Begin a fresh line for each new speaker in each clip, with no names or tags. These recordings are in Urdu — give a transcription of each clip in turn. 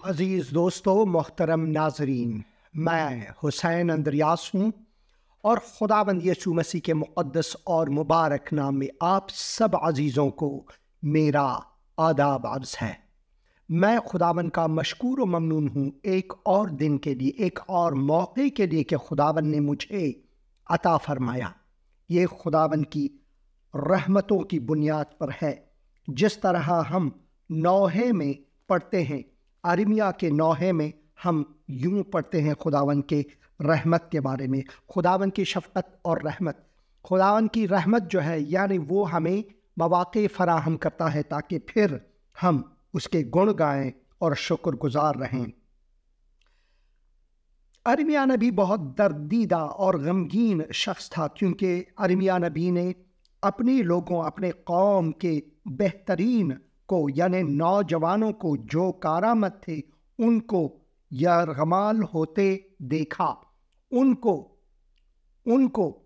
عزیز دوستو، محترم ناظرین، میں حسین اندریاس ہوں اور خداوند یسوع مسیح کے مقدس اور مبارک نام میں آپ سب عزیزوں کو میرا آداب عرض ہے۔ میں خداوند کا مشکور و ممنون ہوں ایک اور دن کے لیے، ایک اور موقع کے لیے کہ خداوند نے مجھے عطا فرمایا۔ یہ خداوند کی رحمتوں کی بنیاد پر ہے۔ جس طرح ہم نوحے میں پڑھتے ہیں، ارمیہ کے نوحے میں ہم یوں پڑھتے ہیں خداوند کے رحمت کے بارے میں، خداوند کی شفقت اور رحمت۔ خداوند کی رحمت جو ہے یعنی وہ ہمیں مواقع فراہم کرتا ہے تاکہ پھر ہم اس کے گن گائیں اور شکر گزار رہیں۔ ارمیہ نبی بہت دردیدہ اور غمگین شخص تھا، کیونکہ ارمیہ نبی نے اپنی لوگوں، اپنے قوم کے بہترین کو یعنی نوجوانوں کو جو کارآمد تھے ان کو یرغمال ہوتے دیکھا۔ ان کو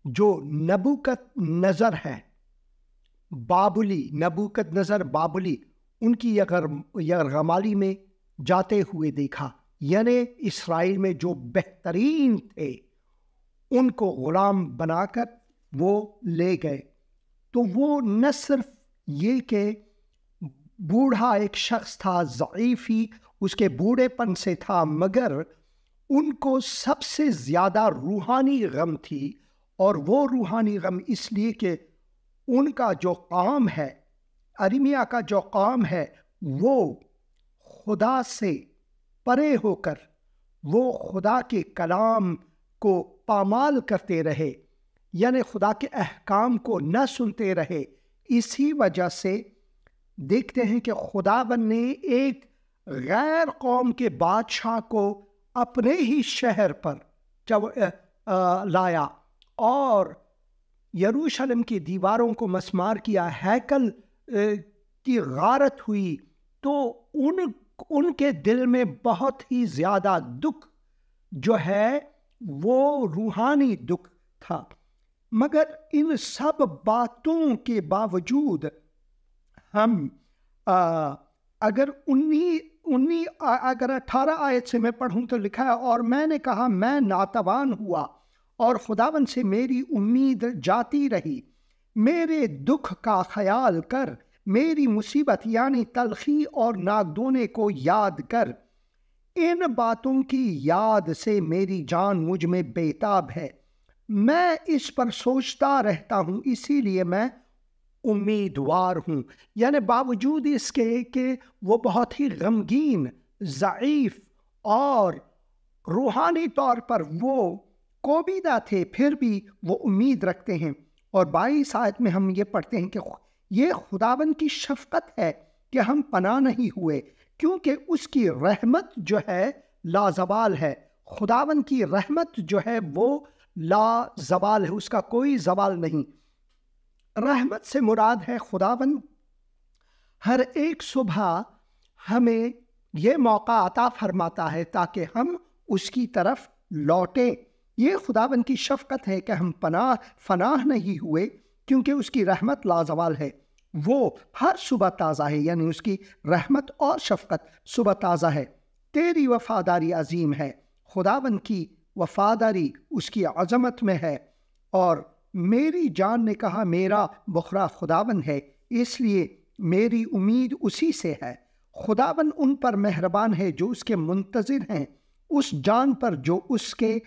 جو نبوکدنضر ہے بابلی ان کی یرغمالی میں جاتے ہوئے دیکھا، یعنی اسرائیل میں جو بہترین تھے ان کو غلام بنا کر وہ لے گئے۔ تو وہ نہ صرف یہ کہ بوڑھا ایک شخص تھا، ضعیفی اس کے بوڑھے پن سے تھا، مگر ان کو سب سے زیادہ روحانی غم تھی، اور وہ روحانی غم اس لیے کہ ان کا جو قوم ہے، ارمیہ کا جو قوم ہے، وہ خدا سے پرے ہو کر وہ خدا کے کلام کو پامال کرتے رہے، یعنی خدا کے احکام کو نہ سنتے رہے۔ اسی وجہ سے دیکھتے ہیں کہ خداوند نے ایک غیر قوم کے بادشاہ کو اپنے ہی شہر پر لایا اور یروشلم کی دیواروں کو مسمار کیا، ہیکل کی غارت ہوئی، تو ان کے دل میں بہت ہی زیادہ دکھ جو ہے وہ روحانی دکھ تھا۔ مگر ان سب باتوں کے باوجود ہم اگر 18 آیت سے میں پڑھوں تو لکھا ہے، اور میں نے کہا میں ناتوان ہوا اور خداوند سے میری امید جاتی رہی۔ میرے دکھ کا خیال کر، میری مصیبت یعنی تلخی اور ناگدونے کو یاد کر۔ ان باتوں کی یاد سے میری جان مجھ میں بےتاب ہے، میں اس پر سوچتا رہتا ہوں، اسی لیے میں امیدوار ہوں۔ یعنی باوجود اس کے کہ وہ بہت ہی غمگین، ضعیف اور روحانی طور پر وہ کوبیدہ تھے، پھر بھی وہ امید رکھتے ہیں۔ اور 22 آیت میں ہم یہ پڑھتے ہیں کہ یہ خداوند کی شفقت ہے کہ ہم پناہ نہیں ہوئے، کیونکہ اس کی رحمت جو ہے لازوال ہے۔ خداوند کی رحمت جو ہے وہ لازوال ہے، اس کا کوئی زوال نہیں۔ رحمت سے مراد ہے خداوند ہر ایک صبح ہمیں یہ موقع عطا فرماتا ہے تاکہ ہم اس کی طرف لوٹیں۔ یہ خداوند کی شفقت ہے کہ ہم فناہ نہیں ہوئے، کیونکہ اس کی رحمت لازوال ہے۔ وہ ہر صبح تازہ ہے، یعنی اس کی رحمت اور شفقت صبح تازہ ہے۔ تیری وفاداری عظیم ہے، خداوند کی وفاداری اس کی عظمت میں ہے۔ اور میری جان نے کہا میرا بخرا خداوند ہے، اس لیے میری امید اسی سے ہے۔ خداوند ان پر مہربان ہے جو اس کے منتظر ہیں، اس جان پر جو اس کے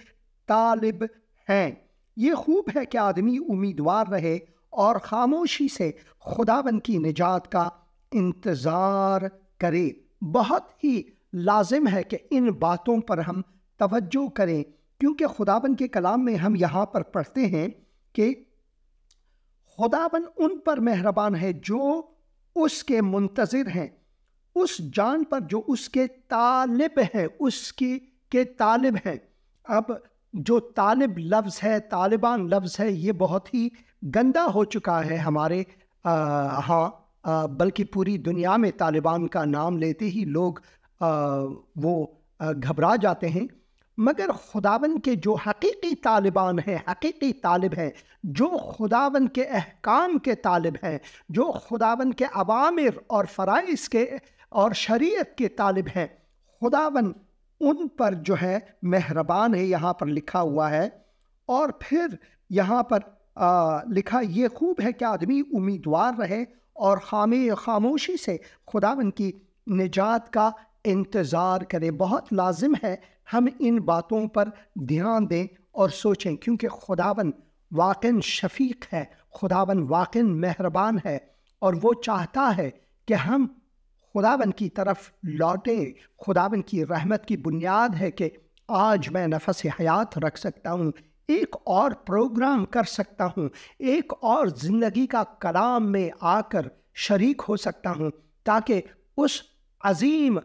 طالب ہیں۔ یہ خوب ہے کہ آدمی امیدوار رہے اور خاموشی سے خداوند کی نجات کا انتظار کرے۔ بہت ہی لازم ہے کہ ان باتوں پر ہم توجہ کریں، کیونکہ خداوند کے کلام میں ہم یہاں پر پڑھتے ہیں کہ خداوند ان پر مہربان ہے جو اس کے منتظر ہیں، اس جان پر جو اس کے طالب ہیں، اس کے طالب ہیں۔ اب جو طالب لفظ ہے، طالبان لفظ ہے، یہ بہت ہی گندا ہو چکا ہے ہمارے بلکہ پوری دنیا میں طالبان کا نام لیتے ہی لوگ وہ گھبرا جاتے ہیں۔ مگر خداوند کے جو حقیقی طالبان ہیں، حقیقی طالب ہیں، جو خداوند کے احکام کے طالب ہیں، جو خداوند کے اوامر اور فرائض کے اور شریعت کے طالب ہیں، خداون ان پر جو ہے مہربان ہے، یہاں پر لکھا ہوا ہے۔ اور پھر یہاں پر لکھا یہ خوب ہے کہ آدمی امیدوار رہے اور خاموشی سے خداون کی نجات کا انتظار کرے۔ بہت لازم ہے ہم ان باتوں پر دھیان دیں اور سوچیں، کیونکہ خداون واقعاً شفیق ہے، خداون واقعاً مہربان ہے، اور وہ چاہتا ہے کہ ہم خداون کی طرف لوٹیں۔ خداون کی رحمت کی بنیاد ہے کہ آج میں نفس حیات رکھ سکتا ہوں، ایک اور پروگرام کر سکتا ہوں، ایک اور زندگی کا کلام میں آ کر شریک ہو سکتا ہوں، تاکہ اس عظیم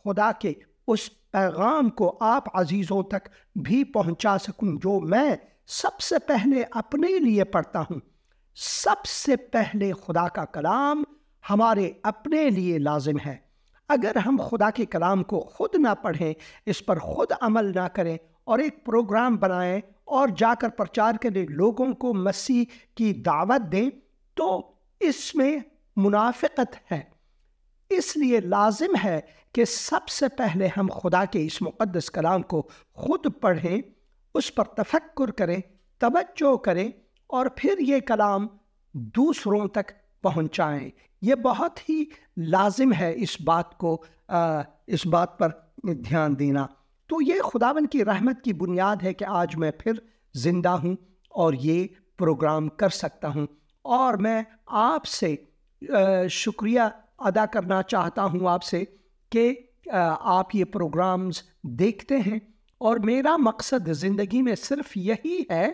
خدا کے اس پیغام کو آپ عزیزوں تک بھی پہنچا سکوں جو میں سب سے پہلے اپنے لیے پڑھتا ہوں۔ سب سے پہلے خدا کا کلام ہمارے اپنے لیے لازم ہے۔ اگر ہم خدا کے کلام کو خود نہ پڑھیں، اس پر خود عمل نہ کریں اور ایک پروگرام بنائیں اور جا کر پرچار کریں، لوگوں کو مسیح کی دعوت دیں، تو اس میں منافقت ہے۔ اس لیے لازم ہے کہ سب سے پہلے ہم خدا کے اس مقدس کلام کو خود پڑھیں، اس پر تفکر کریں، توجہ کریں، اور پھر یہ کلام دوسروں تک پہنچائیں۔ یہ بہت ہی لازم ہے اس بات پر دھیان دینا۔ تو یہ خداوند کی رحمت کی بنیاد ہے کہ آج میں پھر زندہ ہوں اور یہ پروگرام کر سکتا ہوں، اور میں آپ سے شکریہ ادا کرنا چاہتا ہوں آپ سے کہ آپ یہ پروگرامز دیکھتے ہیں، اور میرا مقصد زندگی میں صرف یہی ہے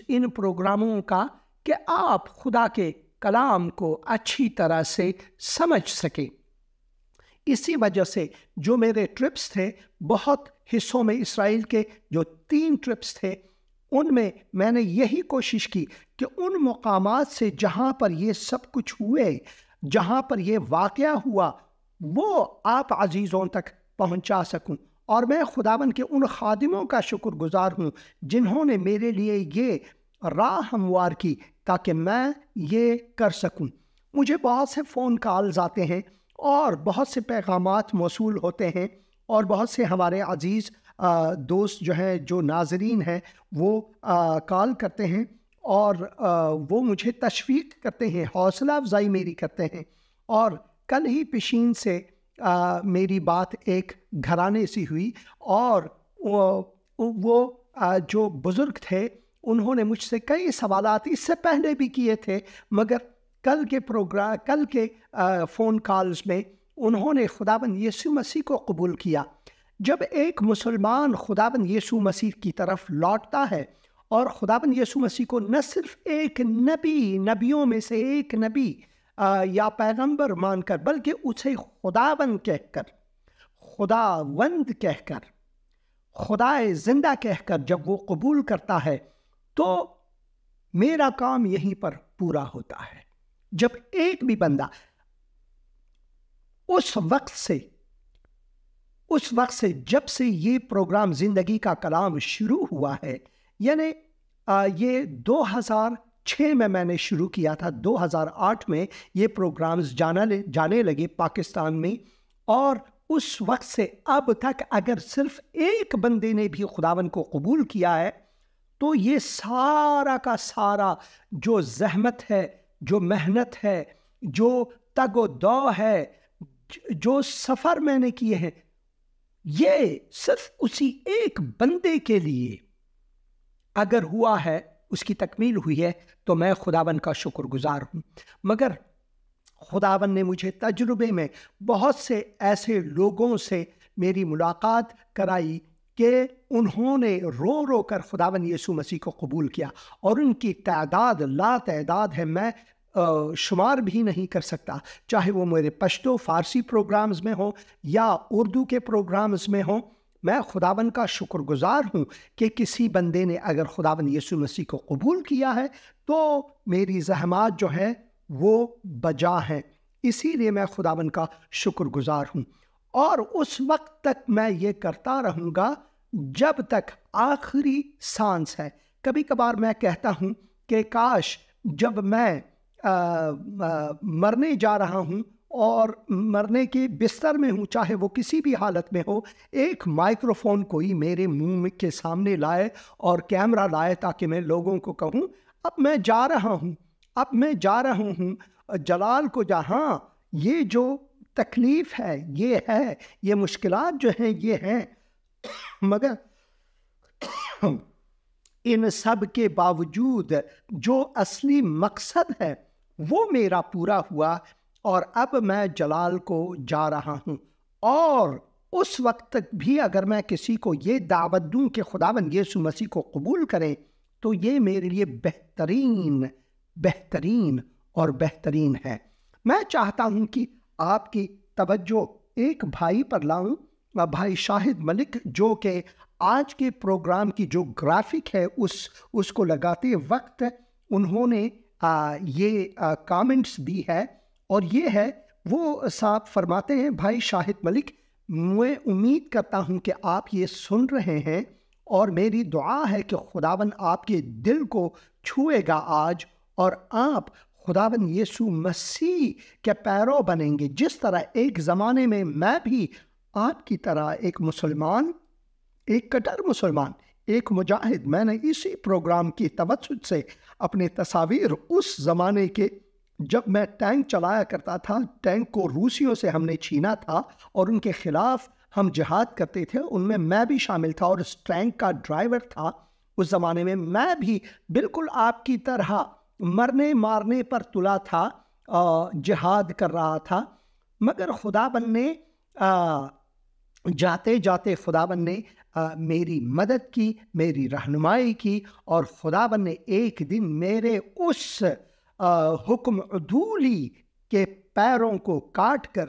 ان پروگراموں کا کہ آپ خدا کے کلام کو اچھی طرح سے سمجھ سکیں۔ اسی وجہ سے جو میرے ٹرپس تھے، بہت حصوں میں اسرائیل کے جو 3 ٹرپس تھے، ان میں میں نے یہی کوشش کی کہ ان مقامات سے جہاں پر یہ سب کچھ ہوئے، جہاں پر یہ واقعہ ہوا، وہ آپ عزیزوں تک پہنچا سکوں۔ اور میں خداوند کے ان خادموں کا شکر گزار ہوں جنہوں نے میرے لیے یہ راہ ہموار کی تاکہ میں یہ کر سکوں۔ مجھے بہت سے فون کالز آتے ہیں اور بہت سے پیغامات موصول ہوتے ہیں، اور بہت سے ہمارے عزیز دوست جو ہیں، جو ناظرین ہیں، وہ کال کرتے ہیں اور وہ مجھے تشویق کرتے ہیں، حوصلہ افزائی میری کرتے ہیں۔ اور کل ہی پشین سے میری بات ایک گھرانے سے ہوئی، اور وہ جو بزرگ تھے انہوں نے مجھ سے کئی سوالات اس سے پہلے بھی کیے تھے، مگر کل کے فون کالز میں انہوں نے خداوند یسوع مسیح کو قبول کیا۔ جب ایک مسلمان خداوند یسوع مسیح کی طرف لوٹتا ہے اور خداوند یسوع مسیح کو نہ صرف ایک نبیوں میں سے ایک نبی یا پیغمبر مان کر، بلکہ اسے خداوند کہہ کر، خداوند کہہ کر، خدائے زندہ کہہ کر جب وہ قبول کرتا ہے، تو میرا کام یہیں پر پورا ہوتا ہے۔ جب ایک بھی بندہ اس وقت سے جب سے یہ پروگرام زندگی کا کلام شروع ہوا ہے، یعنی یہ 2006 میں نے شروع کیا تھا، 2008 میں یہ پروگرامز جانے لگے پاکستان میں، اور اس وقت سے اب تک اگر صرف ایک بندے نے بھی خداوند کو قبول کیا ہے، تو یہ سارا کا سارا جو زحمت ہے، جو محنت ہے، جو تگ و دو ہے، جو سفر میں نے کیے ہیں، یہ صرف اسی ایک بندے کے لیے اگر ہوا ہے، اس کی تکمیل ہوئی ہے، تو میں خداوند کا شکر گزار ہوں۔ مگر خداوند نے مجھے تجربے میں بہت سے ایسے لوگوں سے میری ملاقات کرائی کہ انہوں نے رو رو کر خداوند یسوع مسیح کو قبول کیا، اور ان کی تعداد لا تعداد ہے، میں شمار بھی نہیں کر سکتا، چاہے وہ میرے پشتو فارسی پروگرامز میں ہوں یا اردو کے پروگرامز میں ہوں۔ میں خداوند کا شکر گزار ہوں کہ کسی بندے نے اگر خداوند یسوع مسیح کو قبول کیا ہے تو میری زحمات جو ہیں وہ بجا ہیں۔ اسی لیے میں خداوند کا شکر گزار ہوں، اور اس وقت تک میں یہ کرتا رہوں گا جب تک آخری سانس ہے۔ کبھی کبھار میں کہتا ہوں کہ کاش جب میں مرنے جا رہا ہوں اور مرنے کے بستر میں ہوں، چاہے وہ کسی بھی حالت میں ہو، ایک مائکروفون کوئی میرے منہ کے سامنے لائے اور کیمرہ لائے تاکہ میں لوگوں کو کہوں اب میں جا رہا ہوں، اب میں جا رہا ہوں جلال کو جہاں، یہ جو تکلیف ہے یہ مشکلات جو ہیں یہ ہیں، مگر ان سب کے باوجود جو اصلی مقصد ہے وہ میرا پورا ہوا، اور اب میں جلال کو جا رہا ہوں۔ اور اس وقت تک بھی اگر میں کسی کو یہ دعوت دوں کہ خداوند یسوع مسیح کو قبول کریں تو یہ میرے لیے بہترین اور بہترین ہے۔ میں چاہتا ہوں کہ آپ کی توجہ ایک بھائی پر لاؤں، بھائی شاہد ملک، جو کہ آج کے پروگرام کی جو گرافک ہے اس کو لگاتے وقت انہوں نے یہ کامنٹس دی ہے، اور یہ ہے، وہ صاحب فرماتے ہیں، بھائی شاہد ملک، میں امید کرتا ہوں کہ آپ یہ سن رہے ہیں، اور میری دعا ہے کہ خداوند آپ کے دل کو چھوئے گا آج، اور آپ خداوند یسوع مسیح کے پیرو بنیں گے، جس طرح ایک زمانے میں بھی آپ کی طرح ایک مسلمان، ایک کٹر مسلمان، ایک مجاہد، میں نے اسی پروگرام کی توسط سے اپنے تصاویر اس زمانے کے، جب میں ٹینک چلایا کرتا تھا، ٹینک کو روسیوں سے ہم نے چھینا تھا اور ان کے خلاف ہم جہاد کرتے تھے، ان میں بھی شامل تھا، اور اس ٹینک کا ڈرائیور تھا اس زمانے میں بھی بالکل آپ کی طرح مرنے مارنے پر تلا تھا، جہاد کر رہا تھا، مگر خداوند نے جاتے جاتے خداوند نے میری مدد کی، میری رہنمائی کی، اور خداوند نے ایک دن میرے اس حکم عدولی کے پیروں کو کاٹ کر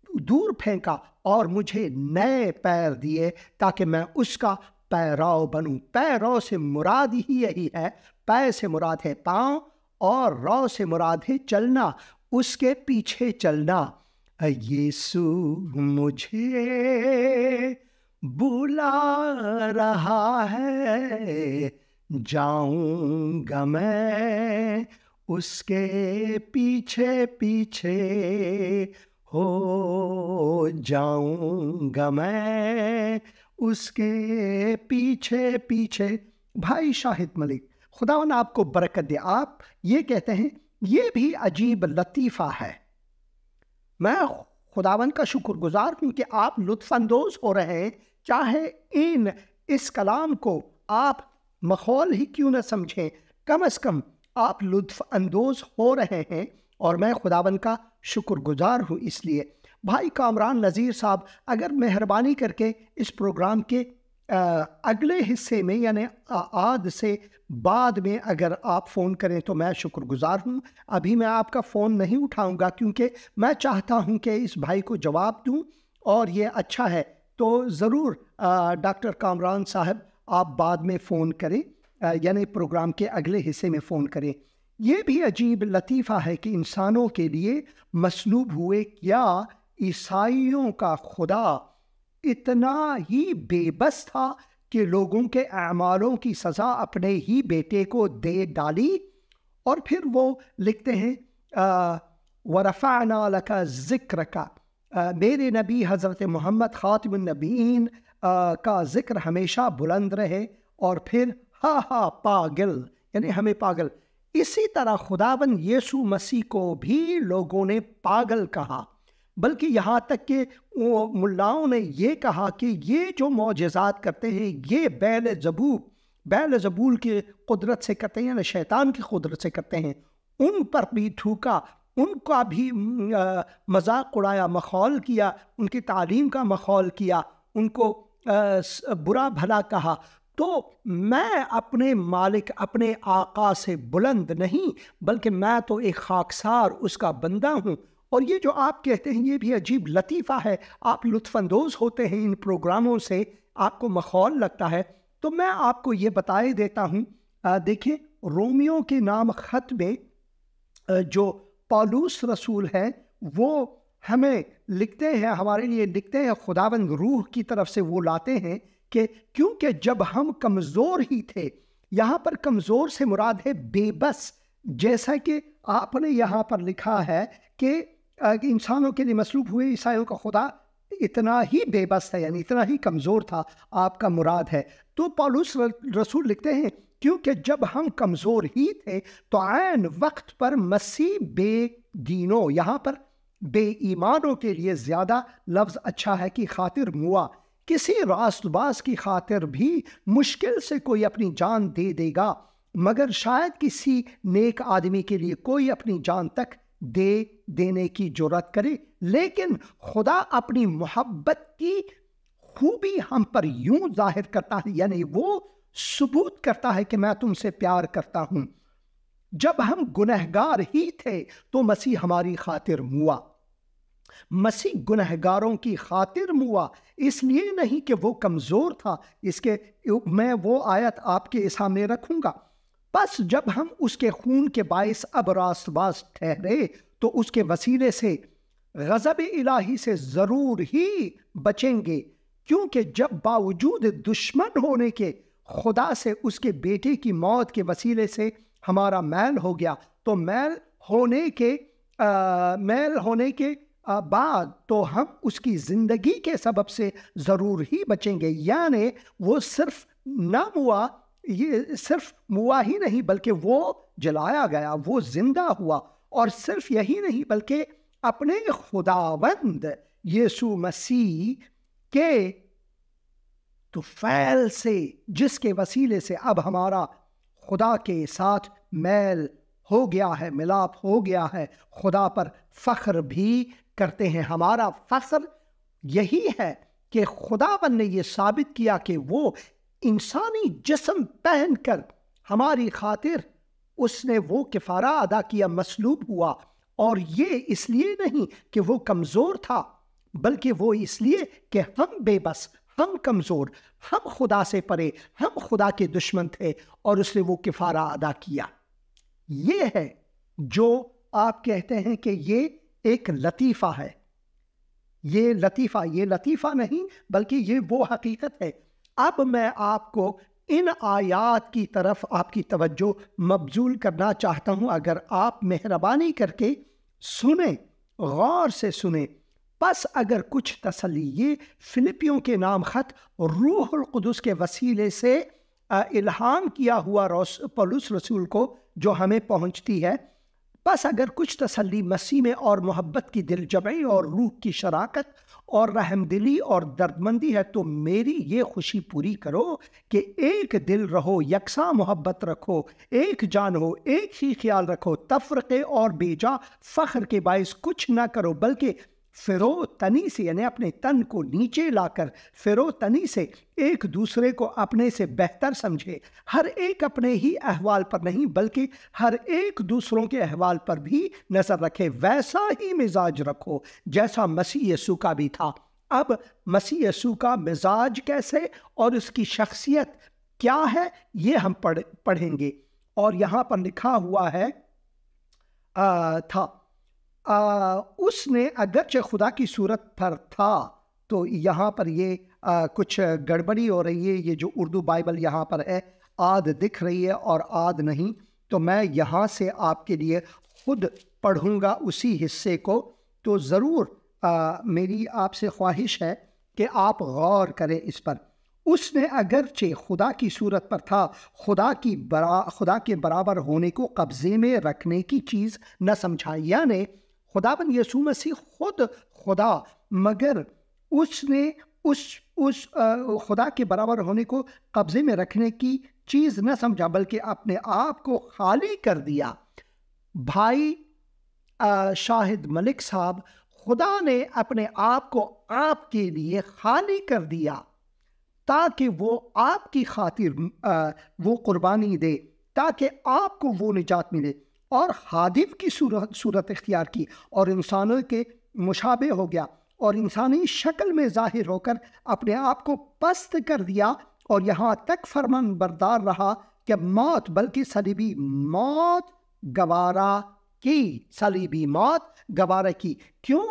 دور پھینکا اور مجھے نئے پیر دیے تاکہ میں اس کا پیرو بنوں۔ پیرو سے مراد ہی یہی ہے، پے سے مراد ہے پاؤں، اور رو سے مراد ہے چلنا، اس کے پیچھے چلنا۔ یسوع مجھے بلا رہا ہے، جاؤں گا میں اس کے پیچھے پیچھے، ہو جاؤں گا میں اس کے پیچھے پیچھے۔ بھائی شاہد ملک، خداوند آپ کو برکت دے۔ آپ یہ کہتے ہیں، یہ بھی عجیب لطیفہ ہے۔ میں خداوند کا شکر گزار ہوں کہ آپ لطف اندوز ہو رہے ہیں، چاہے اس کلام کو آپ مخول ہی کیوں نہ سمجھیں، کم از کم آپ لطف اندوز ہو رہے ہیں، اور میں خداوند کا شکر گزار ہوں اس لیے۔ بھائی کامران نذیر صاحب، اگر مہربانی کر کے اس پروگرام کے اگلے حصے میں، یعنی آدھ سے بعد میں اگر آپ فون کریں تو میں شکر گزار ہوں۔ ابھی میں آپ کا فون نہیں اٹھاؤں گا کیونکہ میں چاہتا ہوں کہ اس بھائی کو جواب دوں، اور یہ اچھا ہے تو ضرور ڈاکٹر کامران صاحب آپ بعد میں فون کریں، یعنی پروگرام کے اگلے حصے میں فون کریں۔ یہ بھی عجیب لطیفہ ہے کہ انسانوں کے لیے مصلوب ہوئے کیا عیسائیوں کا خدا اتنا ہی بے بس تھا کہ لوگوں کے اعمالوں کی سزا اپنے ہی بیٹے کو دے ڈالی۔ اور پھر وہ لکھتے ہیں وَرَفَعْنَا لَكَ ذِكْرَكَ، میرے نبی حضرت محمد خاتم النبیین کا ذکر ہمیشہ بلند رہے، اور پھر پاگل، یعنی ہمیں پاگل۔ اسی طرح خداوند یسوع مسیح کو بھی لوگوں نے پاگل کہا، بلکہ یہاں تک کہ وہ ملاؤں نے یہ کہا کہ یہ جو معجزات کرتے ہیں یہ بیل زبول کی قدرت سے کرتے ہیں، یعنی شیطان کی قدرت سے کرتے ہیں۔ ان پر بھی تھوکا، ان کا بھی مذاق اڑایا، مخول کیا، ان کی تعلیم کا مخول کیا، ان کو برا بھلا کہا۔ تو میں اپنے مالک، اپنے آقا سے بلند نہیں، بلکہ میں تو ایک خاکسار اس کا بندہ ہوں۔ اور یہ جو آپ کہتے ہیں یہ بھی عجیب لطیفہ ہے، آپ لطف اندوز ہوتے ہیں ان پروگراموں سے، آپ کو مخول لگتا ہے، تو میں آپ کو یہ بتائے دیتا ہوں۔ دیکھیں، رومیوں کے نام خط میں جو پالوس رسول ہیں وہ ہمیں لکھتے ہیں، ہمارے لیے لکھتے ہیں، خداوند روح کی طرف سے وہ لاتے ہیں کہ کیونکہ جب ہم کمزور ہی تھے، یہاں پر کمزور سے مراد ہے بے بس، جیسا کہ آپ نے یہاں پر لکھا ہے کہ انسانوں کے لیے مصلوب ہوئے عیسائیوں کا خدا اتنا ہی بے بس ہے، یعنی اتنا ہی کمزور تھا، آپ کا مراد ہے۔ تو پولس رسول لکھتے ہیں کیونکہ جب ہم کمزور ہی تھے تو عین وقت پر مسیح بے دینوں، یہاں پر بے ایمانوں کے لیے زیادہ لفظ اچھا ہے کہ خاطر موا، کسی راست باز کی خاطر بھی مشکل سے کوئی اپنی جان دے دے گا، مگر شاید کسی نیک آدمی کے لیے کوئی اپنی جان تک دینے کی جرات کرے۔ لیکن خدا اپنی محبت کی خوبی ہم پر یوں ظاہر کرتا ہے، یعنی وہ ثبوت کرتا ہے کہ میں تم سے پیار کرتا ہوں، جب ہم گنہگار ہی تھے تو مسیح ہماری خاطر موا۔ مسیح گنہگاروں کی خاطر موا، اس لیے نہیں کہ وہ کمزور تھا، اس کے میں وہ آیت آپ کے سامنے رکھوں گا۔ بس جب ہم اس کے خون کے باعث اب راست باز ٹھہرے تو اس کے وسیلے سے غضب الہی سے ضرور ہی بچیں گے، کیونکہ جب باوجود دشمن ہونے کے خدا سے اس کے بیٹے کی موت کے وسیلے سے ہمارا میل ہو گیا، تو میل ہونے کے بعد تو ہم اس کی زندگی کے سبب سے ضرور ہی بچیں گے۔ یعنی وہ صرف نہ ہوا، یہ صرف موا ہی نہیں بلکہ وہ جلایا گیا، وہ زندہ ہوا، اور صرف یہی نہیں بلکہ اپنے خداوند یسوع مسیح کے طفیل سے، جس کے وسیلے سے اب ہمارا خدا کے ساتھ میل ہو گیا ہے، ملاپ ہو گیا ہے، خدا پر فخر بھی کرتے ہیں۔ ہمارا فخر یہی ہے کہ خداوند نے یہ ثابت کیا کہ وہ انسانی جسم پہن کر ہماری خاطر اس نے وہ کفارہ ادا کیا، مصلوب ہوا، اور یہ اس لیے نہیں کہ وہ کمزور تھا بلکہ وہ اس لیے کہ ہم بے بس، ہم کمزور، ہم خدا سے پرے، ہم خدا کے دشمن تھے، اور اس نے وہ کفارہ ادا کیا۔ یہ ہے جو آپ کہتے ہیں کہ یہ ایک لطیفہ ہے، یہ لطیفہ نہیں بلکہ یہ وہ حقیقت ہے۔ اب میں آپ کو ان آیات کی طرف آپ کی توجہ مبذول کرنا چاہتا ہوں، اگر آپ مہربانی کر کے سنیں، غور سے سنیں۔ پس اگر کچھ تسلی، یہ فلپیوں کے نام خط روح القدس کے وسیلے سے الہام کیا ہوا پولس رسول کو جو ہمیں پہنچتی ہے، بس اگر کچھ تسلی مسیح میں اور محبت کی دل جمعی اور روح کی شراکت اور رحم دلی اور دردمندی ہے، تو میری یہ خوشی پوری کرو کہ ایک دل رہو، یکساں محبت رکھو، ایک جان ہو، ایک ہی خیال رکھو، تفرقے اور بیجا فخر کے باعث کچھ نہ کرو، بلکہ فرو تنی سے، یعنی اپنے تن کو نیچے لا کر فرو تنی سے ایک دوسرے کو اپنے سے بہتر سمجھے، ہر ایک اپنے ہی احوال پر نہیں بلکہ ہر ایک دوسروں کے احوال پر بھی نظر رکھے، ویسا ہی مزاج رکھو جیسا مسیح یسوع کا بھی تھا۔ اب مسیح یسوع کا مزاج کیسے اور اس کی شخصیت کیا ہے یہ ہم پڑھیں گے، اور یہاں پر لکھا ہوا ہے تھا اس نے اگرچہ خدا کی صورت پر تھا، تو یہاں پر یہ کچھ گڑبڑی ہو رہی ہے، یہ جو اردو بائبل یہاں پر ہے آد دکھ رہی ہے اور آد نہیں، تو میں یہاں سے آپ کے لیے خود پڑھوں گا اسی حصے کو، تو ضرور میری آپ سے خواہش ہے کہ آپ غور کریں اس پر۔ اس نے اگرچہ خدا کی صورت پر تھا، خدا کے برابر ہونے کو قبضے میں رکھنے کی چیز نہ سمجھا، یعنی خداوند یسوع مسیح خود خدا، مگر اس نے اس خدا کے برابر ہونے کو قبضے میں رکھنے کی چیز نہ سمجھا بلکہ اپنے آپ کو خالی کر دیا۔ بھائی شاہد ملک صاحب، خدا نے اپنے آپ کو آپ کے لیے خالی کر دیا تاکہ وہ آپ کی خاطر وہ قربانی دے، تاکہ آپ کو وہ نجات ملے، اور خادم کی صورت اختیار کی اور انسانوں کے مشابہ ہو گیا، اور انسانی شکل میں ظاہر ہو کر اپنے آپ کو پست کر دیا، اور یہاں تک فرمان بردار رہا کہ موت بلکہ صلیبی موت گوارا کی۔ کیوں؟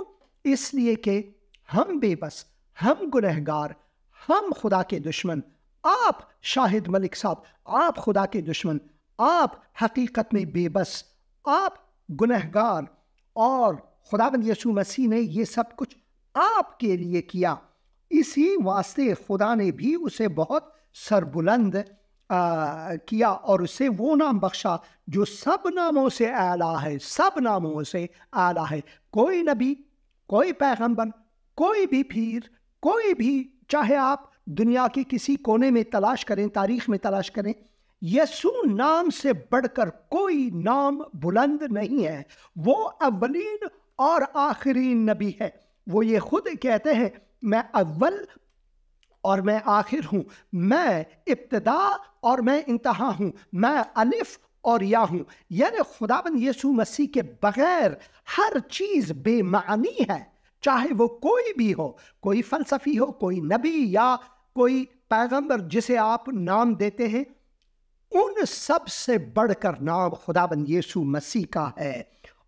اس لیے کہ ہم بے بس، ہم گنہگار، ہم خدا کے دشمن، آپ شاہد ملک صاحب، آپ خدا کے دشمن، آپ حقیقت میں بے بس، آپ گنہگار اور خداوند یسوع مسیح نے یہ سب کچھ آپ کے لیے کیا، اسی واسطے خدا نے بھی اسے بہت سربلند کیا اور اسے وہ نام بخشا جو سب ناموں سے اعلیٰ ہے، سب ناموں سے اعلیٰ ہے۔ کوئی نبی، کوئی پیغمبر، کوئی بھی پیر، کوئی بھی، چاہے آپ دنیا کے کسی کونے میں تلاش کریں، تاریخ میں تلاش کریں، یسوع نام سے بڑھ کر کوئی نام بلند نہیں ہے۔ وہ اولین اور آخرین نبی ہے۔ وہ یہ خود کہتے ہیں، میں اول اور میں آخر ہوں، میں ابتدا اور میں انتہا ہوں، میں الف اور یا ہوں۔ یعنی خداوند یسوع مسیح کے بغیر ہر چیز بے معنی ہے، چاہے وہ کوئی بھی ہو، کوئی فلسفی ہو، کوئی نبی یا کوئی پیغمبر جسے آپ نام دیتے ہیں، ان سب سے بڑھ کر نام خداوند یسوع مسیح کا ہے۔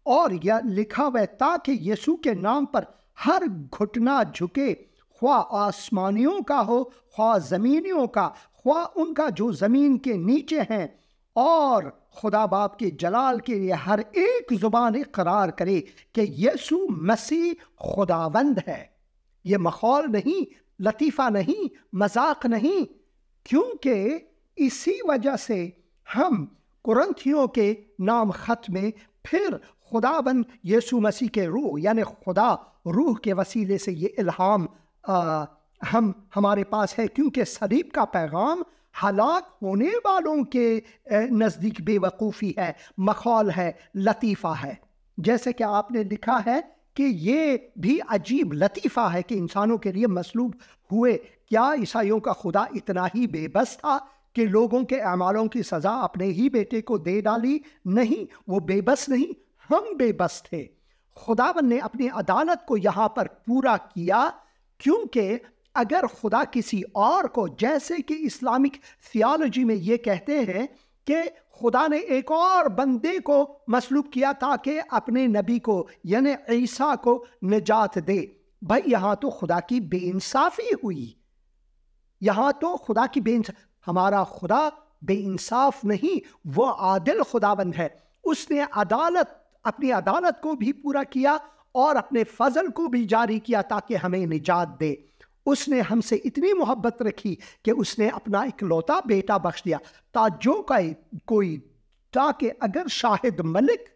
اور یہ لکھا ہوا ہے، تاکہ یسوع کے نام پر ہر گھٹنا جھکے، خواہ آسمانیوں کا ہو، خواہ زمینیوں کا، خواہ ان کا جو زمین کے نیچے ہیں، اور خدا باپ کے جلال کے لیے ہر ایک زبان اقرار کرے کہ یسوع مسیح خداوند ہے۔ یہ مخول نہیں، لطیفہ نہیں، مذاق نہیں، کیونکہ اسی وجہ سے ہم قرنتھیوں کے نام خط میں پھر خداوند یسوع مسیح کے روح یعنی خدا روح کے وسیلے سے یہ الہام ہمارے پاس ہے، کیونکہ صلیب کا پیغام ہلاک ہونے والوں کے نزدیک بے وقوفی ہے، مخول ہے، لطیفہ ہے۔ جیسے کہ آپ نے لکھا ہے کہ یہ بھی عجیب لطیفہ ہے کہ انسانوں کے لیے مصلوب ہوئے۔ کیا عیسائیوں کا خدا اتنا ہی بے بس تھا کہ لوگوں کے اعمالوں کی سزا اپنے ہی بیٹے کو دے ڈالی؟ نہیں، وہ بے بس نہیں، ہم بے بس تھے۔ خداوند نے اپنی عدالت کو یہاں پر پورا کیا، کیونکہ اگر خدا کسی اور کو، جیسے کہ اسلامک تھیالوجی میں یہ کہتے ہیں کہ خدا نے ایک اور بندے کو مصلوب کیا تاکہ اپنے نبی کو یعنی عیسیٰ کو نجات دے، بھائی یہاں تو خدا کی بے انصافی ہوئی، یہاں تو خدا کی بے انصافی۔ ہمارا خدا بے انصاف نہیں، وہ عادل خداوند ہے۔ اس نے اپنی عدالت کو بھی پورا کیا اور اپنے فضل کو بھی جاری کیا تاکہ ہمیں نجات دے۔ اس نے ہم سے اتنی محبت رکھی کہ اس نے اپنا اکلوتا بیٹا بخش دیا، تاکہ اگر شاہد ملک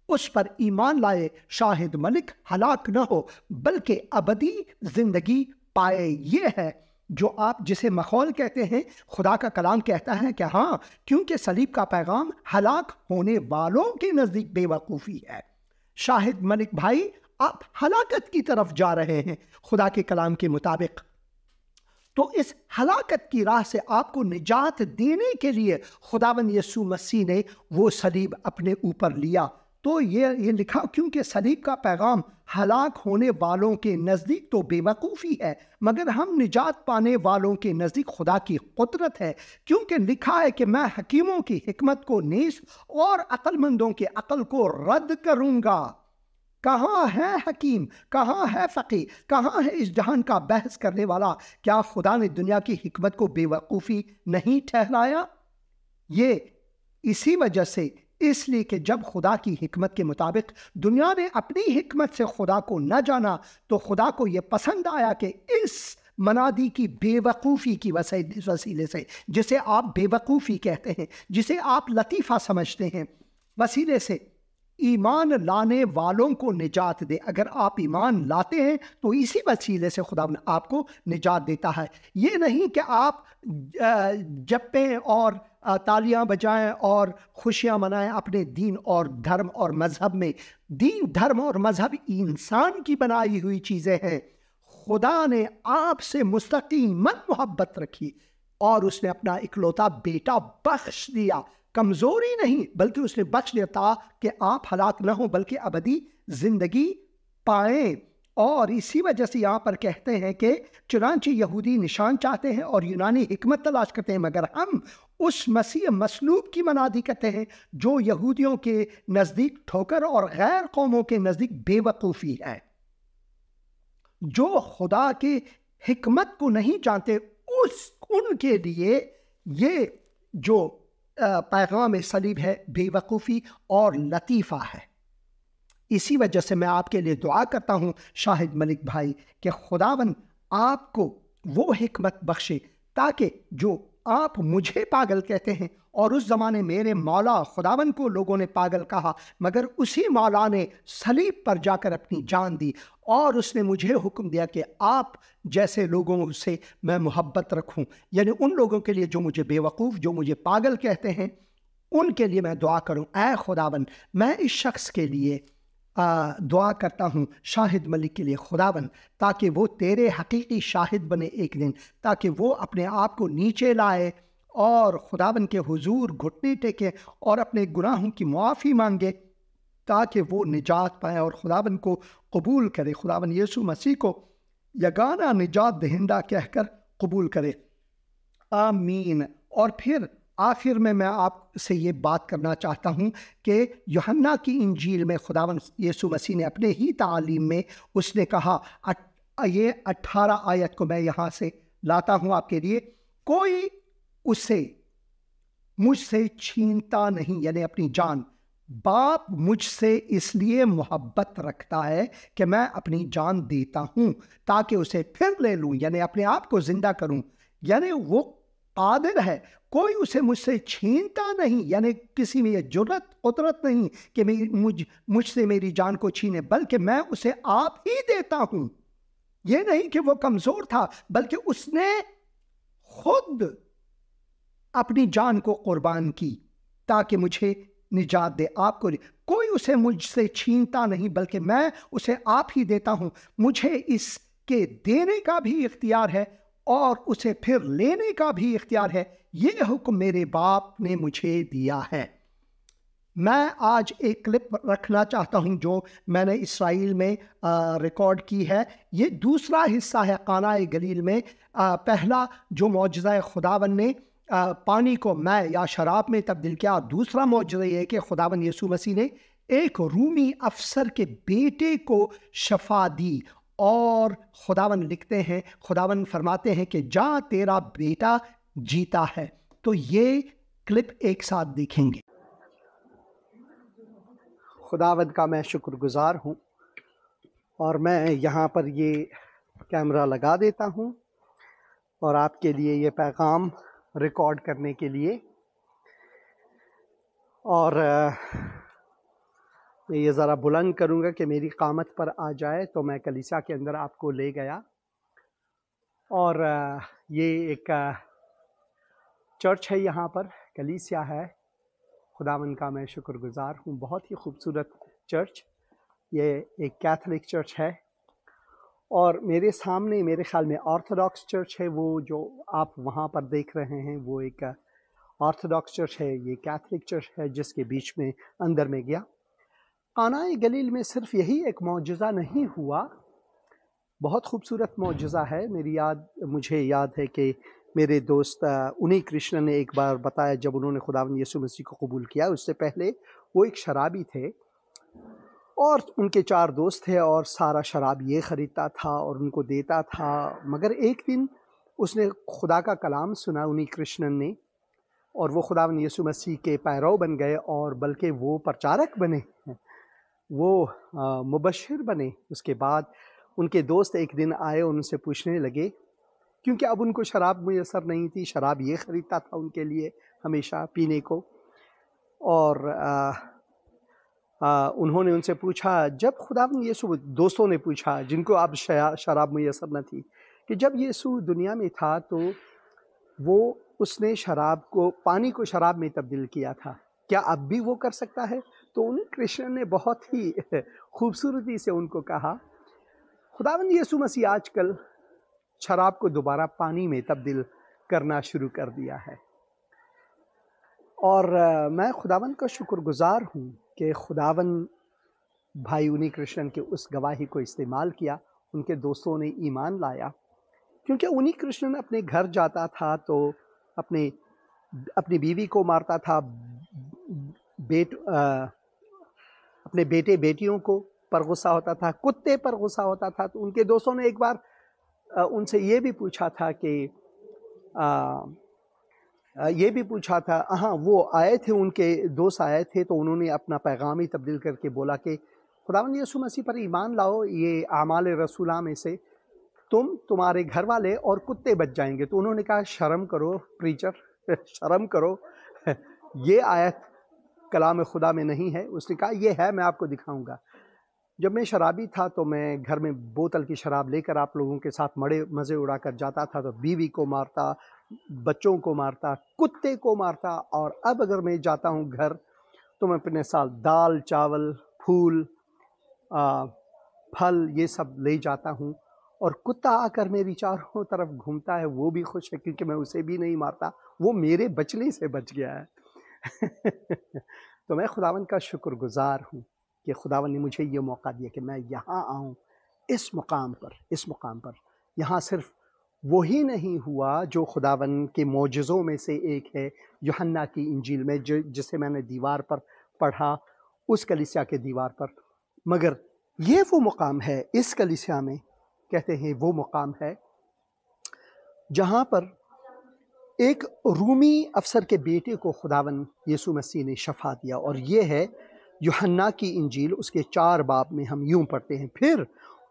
اس پر ایمان لائے، شاہد ملک ہلاک نہ ہو بلکہ ابدی زندگی پائے۔ یہ ہے جو آپ جسے مخول کہتے ہیں، خدا کا کلام کہتا ہے کہ ہاں، کیونکہ صلیب کا پیغام ہلاک ہونے والوں کے نزدیک بے وقوفی ہے۔ شاہد ملک بھائی، آپ ہلاکت کی طرف جا رہے ہیں خدا کے کلام کے مطابق، تو اس ہلاکت کی راہ سے آپ کو نجات دینے کے لیے خداوند یسوع مسیح نے وہ صلیب اپنے اوپر لیا۔ تو یہ لکھا، کیونکہ صلیب کا پیغام ہلاک ہونے والوں کے نزدیک تو بے وقوفی ہے، مگر ہم نجات پانے والوں کے نزدیک خدا کی قدرت ہے، کیونکہ لکھا ہے کہ میں حکیموں کی حکمت کو نیز اور عقل مندوں کی عقل کو رد کروں گا۔ کہاں ہے حکیم، کہاں ہے فقیہ، کہاں ہے اس جہان کا بحث کرنے والا؟ کیا خدا نے دنیا کی حکمت کو بے وقوفی نہیں ٹھہرایا؟ یہ اسی وجہ سے، اس لیے کہ جب خدا کی حکمت کے مطابق دنیا نے اپنی حکمت سے خدا کو نہ جانا، تو خدا کو یہ پسند آیا کہ اس منادی کی بے وقوفی کی وسیلے سے، جسے آپ بے وقوفی کہتے ہیں، جسے آپ لطیفہ سمجھتے ہیں، وسیلے سے ایمان لانے والوں کو نجات دے۔ اگر آپ ایمان لاتے ہیں تو اسی وسیلے سے خدا آپ کو نجات دیتا ہے۔ یہ نہیں کہ آپ جپیں اور تالیاں بجائیں اور خوشیاں منائیں اپنے دین اور دھرم اور مذہب میں۔ دین، دھرم اور مذہب انسان کی بنائی ہوئی چیزیں ہیں۔ خدا نے آپ سے مستقیماً محبت رکھی اور اس نے اپنا اکلوتا بیٹا بخش دیا۔ کمزوری نہیں بلکہ اس نے بخش دیا تاکہ آپ ہلاک نہ ہوں بلکہ ابدی زندگی پائیں۔ اور اسی وجہ سے یہاں پر کہتے ہیں کہ چنانچہ یہودی نشان چاہتے ہیں اور یونانی حکمت تلاش کرتے ہیں، مگر ہم اس مسیح مصلوب کی منادی کرتے ہیں جو یہودیوں کے نزدیک ٹھوکر اور غیر قوموں کے نزدیک بے وقوفی ہے۔ جو خدا کے حکمت کو نہیں جانتے ان کے لیے یہ جو پیغام صلیب ہے بے وقوفی اور لطیفہ ہے۔ اسی وجہ سے میں آپ کے لیے دعا کرتا ہوں شاہد ملک بھائی کہ خداوند آپ کو وہ حکمت بخشے تاکہ جو آپ مجھے پاگل کہتے ہیں، اور اس زمانے میرے مولا خداوند کو لوگوں نے پاگل کہا، مگر اسی مولا نے صلیب پر جا کر اپنی جان دی، اور اس نے مجھے حکم دیا کہ آپ جیسے لوگوں سے میں محبت رکھوں، یعنی ان لوگوں کے لیے جو مجھے بے وقوف، جو مجھے پاگل کہتے ہیں، ان کے لیے میں دعا کروں۔ اے خداوند میں اس شخص کے لیے دعا کرتا ہوں، شاہد ملک کے لیے خداوند، تاکہ وہ تیرے حقیقی شاہد بنے ایک دن، تاکہ وہ اپنے آپ کو نیچے لائے اور خداوند کے حضور گھٹنے ٹیکے اور اپنے گناہوں کی معافی مانگے، تاکہ وہ نجات پائے اور خداوند کو قبول کرے، خداوند یسوع مسیح کو یگانہ نجات دہندہ کہہ کر قبول کرے۔ آمین۔ اور پھر آخر میں آپ سے یہ بات کرنا چاہتا ہوں کہ یوحنا کی انجیل میں خداوند یسوع مسیح نے اپنے ہی تعلیم میں اس نے کہا، یہ 18 آیت کو میں یہاں سے لاتا ہوں آپ کے لیے، کوئی اسے مجھ سے چھینتا نہیں، یعنی اپنی جان، باپ مجھ سے اس لیے محبت رکھتا ہے کہ میں اپنی جان دیتا ہوں تاکہ اسے پھر لے لوں، یعنی اپنے آپ کو زندہ کروں، یعنی وہ قادر ہے، کوئی اسے مجھ سے چھینتا نہیں، یعنی کسی میں یہ جرت قدرت نہیں کہ مجھ سے میری جان کو چھینے، بلکہ میں اسے آپ ہی دیتا ہوں۔ یہ نہیں کہ وہ کمزور تھا، بلکہ اس نے خود اپنی جان کو قربان کی تاکہ مجھے نجات دے۔ آپ کو کوئی اسے مجھ سے چھینتا نہیں، بلکہ میں اسے آپ ہی دیتا ہوں۔ مجھے اس کے دینے کا بھی اختیار ہے اور اسے پھر لینے کا بھی اختیار ہے، یہ حکم میرے باپ نے مجھے دیا ہے۔ میں آج ایک کلپ رکھنا چاہتا ہوں جو میں نے اسرائیل میں ریکارڈ کی ہے۔ یہ دوسرا حصہ ہے قانا گلیل میں۔ پہلا جو معجزہ خداوند نے پانی کو مے یا شراب میں تبدیل کیا، دوسرا معجزہ یہ ہے کہ خداوند یسوع مسیح نے ایک رومی افسر کے بیٹے کو شفا دی، اور خداوند لکھتے ہیں، خداوند فرماتے ہیں کہ جا تیرا بیٹا جیتا ہے۔ تو یہ کلپ ایک ساتھ دیکھیں گے۔
خداوند کا میں شکر گزار ہوں، اور میں یہاں پر یہ کیمرہ لگا دیتا ہوں اور آپ کے لیے یہ پیغام ریکارڈ کرنے کے لیے، اور میں یہ ذرا بلند کروں گا کہ میری قامت پر آ جائے تو میں کلیسا کے اندر آپ کو لے گیا، اور یہ ایک چرچ ہے، یہاں پر کلیسا ہے۔ خداوند کا میں شکر گزار ہوں، بہت ہی خوبصورت چرچ، یہ ایک کیتھولک چرچ ہے، اور میرے سامنے میرے خیال میں آرتھوڈاکس چرچ ہے، وہ جو آپ وہاں پر دیکھ رہے ہیں وہ ایک آرتھوڈاکس چرچ ہے، یہ کیتھولک چرچ ہے جس کے بیچ میں اندر میں گیا۔ قانا گلیل میں صرف یہی ایک معجزہ نہیں ہوا، بہت خوبصورت معجزہ ہے۔ مجھے یاد ہے کہ میرے دوست انہی کرشنن نے ایک بار بتایا، جب انہوں نے خداوند یسوع مسیح کو قبول کیا، اس سے پہلے وہ ایک شرابی تھے، اور ان کے 4 دوست تھے، اور سارا شراب یہ خریدتا تھا اور ان کو دیتا تھا، مگر ایک دن اس نے خدا کا کلام سنا، انہی کرشنن نے، اور وہ خداوند یسوع مسیح کے پیرو بن گئے، اور بلکہ وہ پرچارک بنے، وہ مبشر بنے۔ اس کے بعد ان کے دوست ایک دن آئے اور ان سے پوچھنے لگے، کیونکہ اب ان کو شراب میسر نہیں تھی، شراب یہ خریدتا تھا ان کے لیے ہمیشہ پینے کو، اور انہوں نے ان سے پوچھا، جب خداوند یسوع، دوستوں نے پوچھا جن کو اب شراب میسر نہ تھی، کہ جب یسوع دنیا میں تھا تو وہ اس نے شراب کو، پانی کو شراب میں تبدیل کیا تھا، کیا اب بھی وہ کر سکتا ہے؟ تو ان کرسچن نے بہت ہی خوبصورتی سے ان کو کہا، خداوند یسوع مسیح آج کل شراب کو دوبارہ پانی میں تبدیل کرنا شروع کر دیا ہے۔ اور میں خداوند کا شکر گزار ہوں کہ خداوند بھائی انہی کرشنن کے اس گواہی کو استعمال کیا، ان کے دوستوں نے ایمان لایا، کیونکہ انہی کرشنن اپنے گھر جاتا تھا تو اپنی بیوی کو مارتا تھا، اپنے بیٹے بیٹیوں کو پر غصہ ہوتا تھا، کتے پر غصہ ہوتا تھا۔ تو ان کے دوستوں نے ایک بار ان سے یہ بھی پوچھا تھا کہ ہاں وہ آئے تھے، ان کے دوست آئے تھے، تو انہوں نے اپنا پیغام ہی تبدیل کر کے بولا کہ خداوند یسوع مسیح پر ایمان لاؤ، یہ اعمال رسولہ میں سے تم، تمہارے گھر والے اور کتے بچ جائیں گے۔ تو انہوں نے کہا شرم کرو پریچر، شرم کرو، یہ آیت کلام خدا میں نہیں ہے۔ اس نے کہا یہ ہے، میں آپ کو دکھاؤں گا۔ جب میں شرابی تھا تو میں گھر میں بوتل کی شراب لے کر آپ لوگوں کے ساتھ مزے اڑا کر جاتا تھا، تو بیوی کو مارتا، بچوں کو مارتا، کتے کو مارتا۔ اور اب اگر میں جاتا ہوں گھر تو میں اپنے ساتھ دال، چاول، پھول، پھل یہ سب لے جاتا ہوں، اور کتا آ کر میری چاروں طرف گھومتا ہے، وہ بھی خوش ہے کیونکہ میں اسے بھی نہیں مارتا، وہ میرے بچنے سے بچ گیا ہے۔ تو میں خداوند کا شکر گزار ہوں کہ خداوند نے مجھے یہ موقع دیا کہ میں یہاں آؤں، اس مقام پر۔ یہاں صرف وہی نہیں ہوا جو خداوند کے معجزوں میں سے ایک ہے، یوحنا کی انجیل میں، جسے میں نے دیوار پر پڑھا، اس کلیسیا کے دیوار پر، مگر یہ وہ مقام ہے اس کلیسیا میں، کہتے ہیں وہ مقام ہے جہاں پر ایک رومی افسر کے بیٹے کو خداوند یسوع مسیح نے شفا دیا، اور یہ ہے یوحنا کی انجیل، اس کے 4 باب میں ہم یوں پڑھتے ہیں: پھر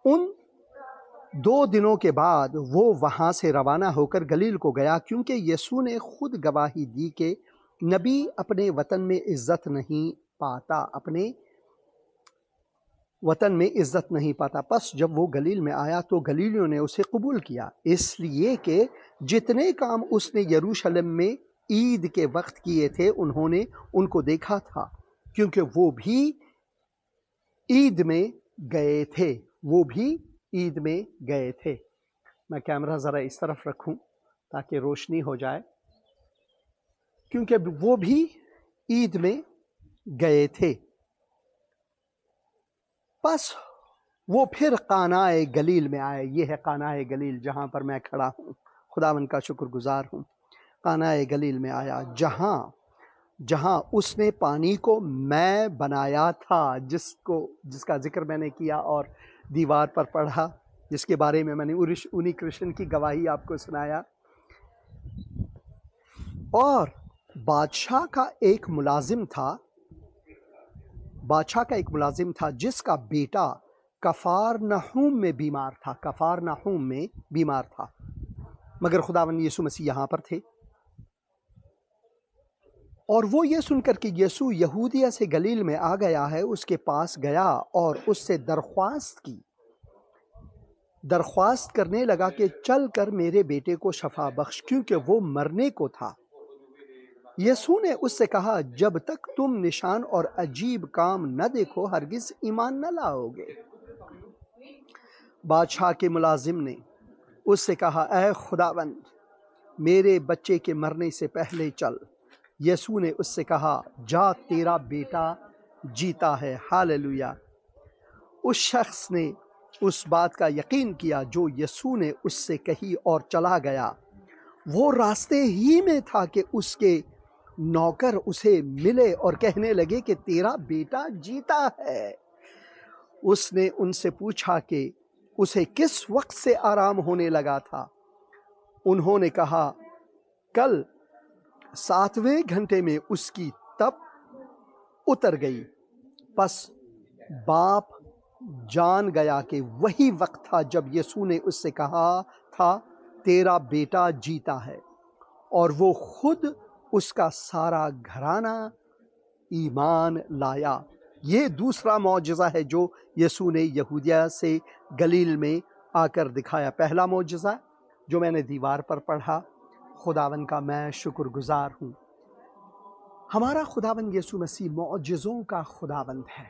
ان 2 دنوں کے بعد وہ وہاں سے روانہ ہو کر گلیل کو گیا، کیونکہ یسوع نے خود گواہی دی کہ نبی اپنے وطن میں عزت نہیں پاتا، پس جب وہ گلیل میں آیا تو گلیلیوں نے اسے قبول کیا، اس لیے کہ جتنے کام اس نے یروشلم میں عید کے وقت کیے تھے انہوں نے ان کو دیکھا تھا، کیونکہ وہ بھی عید میں گئے تھے۔ میں کیمرہ ذرا اس طرف رکھوں تاکہ روشنی ہو جائے، کیونکہ وہ بھی عید میں گئے تھے۔ پس وہ پھر قانا گلیل میں آئے، یہ ہے قانا گلیل جہاں پر میں کھڑا ہوں، خداوند کا شکر گزار ہوں۔ قانا گلیل میں آیا جہاں اس نے پانی کو میں بنایا تھا، جس کا ذکر میں نے کیا اور دیوار پر پڑھا، جس کے بارے میں نے انہی کرشن کی گواہی آپ کو سنایا۔ اور بادشاہ کا ایک ملازم تھا جس کا بیٹا کفارنہوم میں بیمار تھا، مگر خداوند یسوع مسیح یہاں پر تھے۔ اور وہ یہ سن کر کہ یسوع یہودیہ سے گلیل میں آ گیا ہے، اس کے پاس گیا اور اس سے درخواست کرنے لگا کہ چل کر میرے بیٹے کو شفا بخش، کیونکہ وہ مرنے کو تھا۔ یسوع نے اس سے کہا، جب تک تم نشان اور عجیب کام نہ دیکھو ہرگز ایمان نہ لاؤ گے۔ بادشاہ کے ملازم نے اس سے کہا، اے خداوند، میرے بچے کے مرنے سے پہلے چل۔ یسوع نے اس سے کہا، جا، تیرا بیٹا جیتا ہے۔ ہاللویا۔ اس شخص نے اس بات کا یقین کیا جو یسوع نے اس سے کہی اور چلا گیا۔ وہ راستے ہی میں تھا کہ اس کے نوکر اسے ملے اور کہنے لگے کہ تیرا بیٹا جیتا ہے۔ اس نے ان سے پوچھا کہ اسے کس وقت سے آرام ہونے لگا تھا۔ انہوں نے کہا، کل 7ویں گھنٹے میں اس کی تپ اتر گئی۔ پس باپ جان گیا کہ وہی وقت تھا جب یسوع نے اس سے کہا تھا، تیرا بیٹا جیتا ہے، اور وہ خود اس کا سارا گھرانہ ایمان لایا۔ یہ دوسرا معجزہ ہے جو یسوع نے یہودیہ سے گلیل میں آ کر دکھایا۔ پہلا معجزہ جو میں نے دیوار پر پڑھا، خداوند کا میں شکر گزار ہوں۔ ہمارا خداوند یسوع مسیح معجزوں کا خداوند ہے۔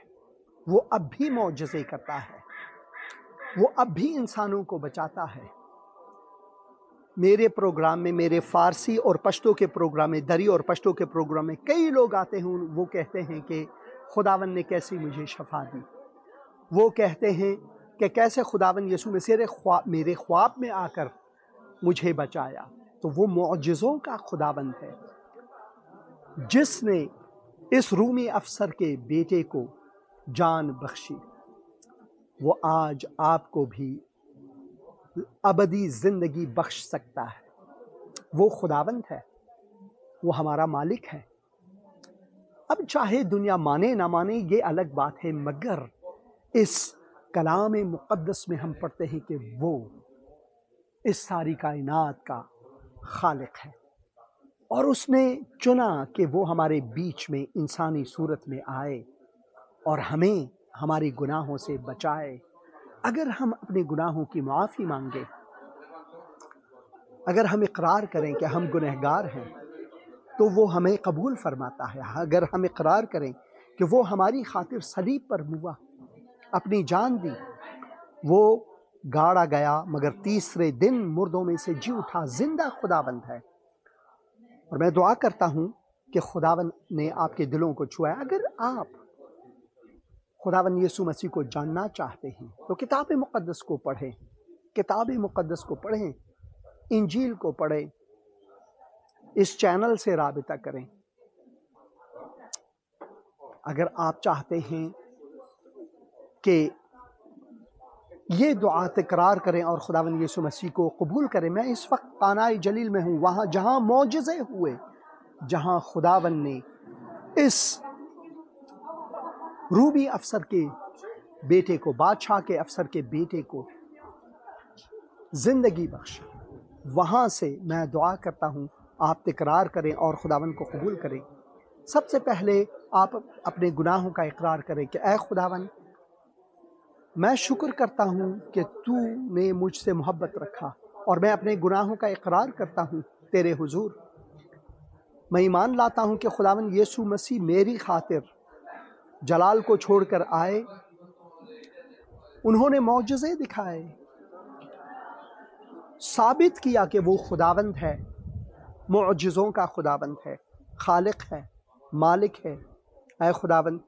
وہ اب بھی معجزے کرتا ہے، وہ اب بھی انسانوں کو بچاتا ہے۔ میرے پروگرام میں، میرے فارسی اور پشتو کے پروگرام میں، دری اور پشتو کے پروگرام میں کئی لوگ آتے ہیں، وہ کہتے ہیں کہ خداوند نے کیسی مجھے شفا دی۔ وہ کہتے ہیں کہ کیسے خداوند یسوع میرے خواب میں آ کر مجھے بچایا۔ تو وہ معجزوں کا خداوند ہے جس نے اس رومی افسر کے بیٹے کو جان بخشی، وہ آج آپ کو بھی ابدی زندگی بخش سکتا ہے۔ وہ خداوند ہے، وہ ہمارا مالک ہے۔ اب چاہے دنیا مانے نہ مانے یہ الگ بات ہے، مگر اس کلام مقدس میں ہم پڑھتے ہیں کہ وہ اس ساری کائنات کا خالق ہے، اور اس نے چنا کہ وہ ہمارے بیچ میں انسانی صورت میں آئے اور ہمیں ہماری گناہوں سے بچائے۔ اگر ہم اپنے گناہوں کی معافی مانگیں، اگر ہم اقرار کریں کہ ہم گنہگار ہیں تو وہ ہمیں قبول فرماتا ہے۔ اگر ہم اقرار کریں کہ وہ ہماری خاطر صلیب پر ہوا، اپنی جان دی، وہ گاڑا گیا مگر تیسرے دن مردوں میں سے جی اٹھا، زندہ خداوند ہے۔ اور میں دعا کرتا ہوں کہ خداوند نے آپ کے دلوں کو چھویا۔ اگر آپ خداوند یسوع مسیح کو جاننا چاہتے ہیں تو کتاب مقدس کو پڑھیں، کتاب مقدس کو پڑھیں، انجیل کو پڑھیں، اس چینل سے رابطہ کریں۔ اگر آپ چاہتے ہیں کہ یہ دعا تکرار کریں اور خداوند یسوع مسیح کو قبول کریں، میں اس وقت قانہ جلیل میں ہوں، وہاں جہاں معجزے ہوئے، جہاں خداوند نے اس رومی افسر کے بیٹے کو، بادشاہ کے افسر کے بیٹے کو زندگی بخشی، وہاں سے میں دعا کرتا ہوں آپ تکرار کریں اور خداوند کو قبول کریں۔ سب سے پہلے آپ اپنے گناہوں کا اقرار کریں کہ اے خداوند، میں شکر کرتا ہوں کہ تو نے مجھ سے محبت رکھا، اور میں اپنے گناہوں کا اقرار کرتا ہوں تیرے حضور۔ میں ایمان لاتا ہوں کہ خداوند یسوع مسیح میری خاطر جلال کو چھوڑ کر آئے، انہوں نے معجزے دکھائے، ثابت کیا کہ وہ خداوند ہے، معجزوں کا خداوند ہے، خالق ہے، مالک ہے۔ اے خداوند،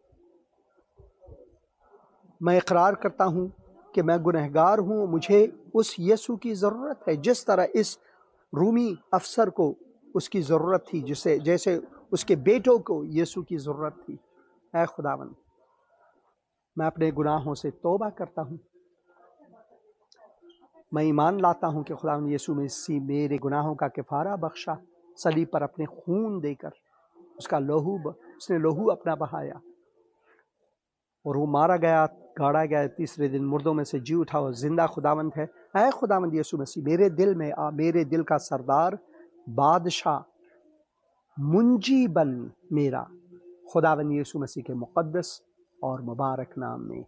میں اقرار کرتا ہوں کہ میں گنہگار ہوں، مجھے اس یسوع کی ضرورت ہے، جس طرح اس رومی افسر کو اس کی ضرورت تھی، جیسے اس کے بیٹوں کو یسوع کی ضرورت تھی۔ اے خداوند، میں اپنے گناہوں سے توبہ کرتا ہوں، میں ایمان لاتا ہوں کہ خداوند یسوع مسیح میرے گناہوں کا کفارہ بخشا، صلیب پر اپنے خون دے کر اس نے لہو اپنا بہایا، اور وہ مارا گیا، گاڑا گیا، تیسرے دن مردوں میں سے جی اٹھا، اور زندہ خداوند ہے۔ اے خداوند یسوع مسیح، میرے دل میں آ، میرے دل کا سردار، بادشاہ، منجی بن میرا، خداوند یسوع مسیح کے مقدس اور مبارک نام میں،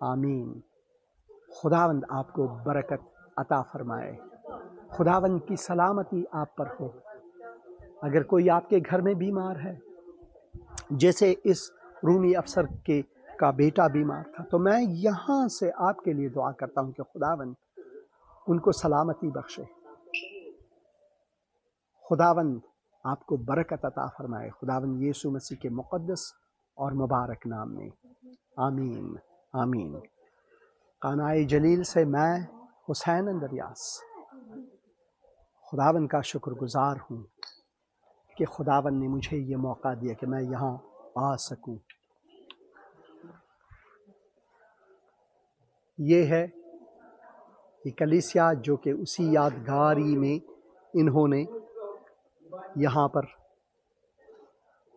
آمین۔ خداوند آپ کو برکت عطا فرمائے، خداوند کی سلامتی آپ پر ہو۔ اگر کوئی آپ کے گھر میں بیمار ہے، جیسے اس رومی افسر کا بیٹا بیمار تھا، تو میں یہاں سے آپ کے لیے دعا کرتا ہوں کہ خداوند ان کو سلامتی بخشے، خداوند آپ کو برکت عطا فرمائے، خداوند یسوع مسیح کے مقدس اور مبارک نام میں، آمین آمین۔ قانہ جلیل سے میں حسین اندریاس خداوند کا شکر گزار ہوں کہ خداوند نے مجھے یہ موقع دیا کہ میں یہاں آ سکوں۔ یہ ہے یہ کلیسیا جو کہ اسی یادگاری میں انہوں نے یہاں پر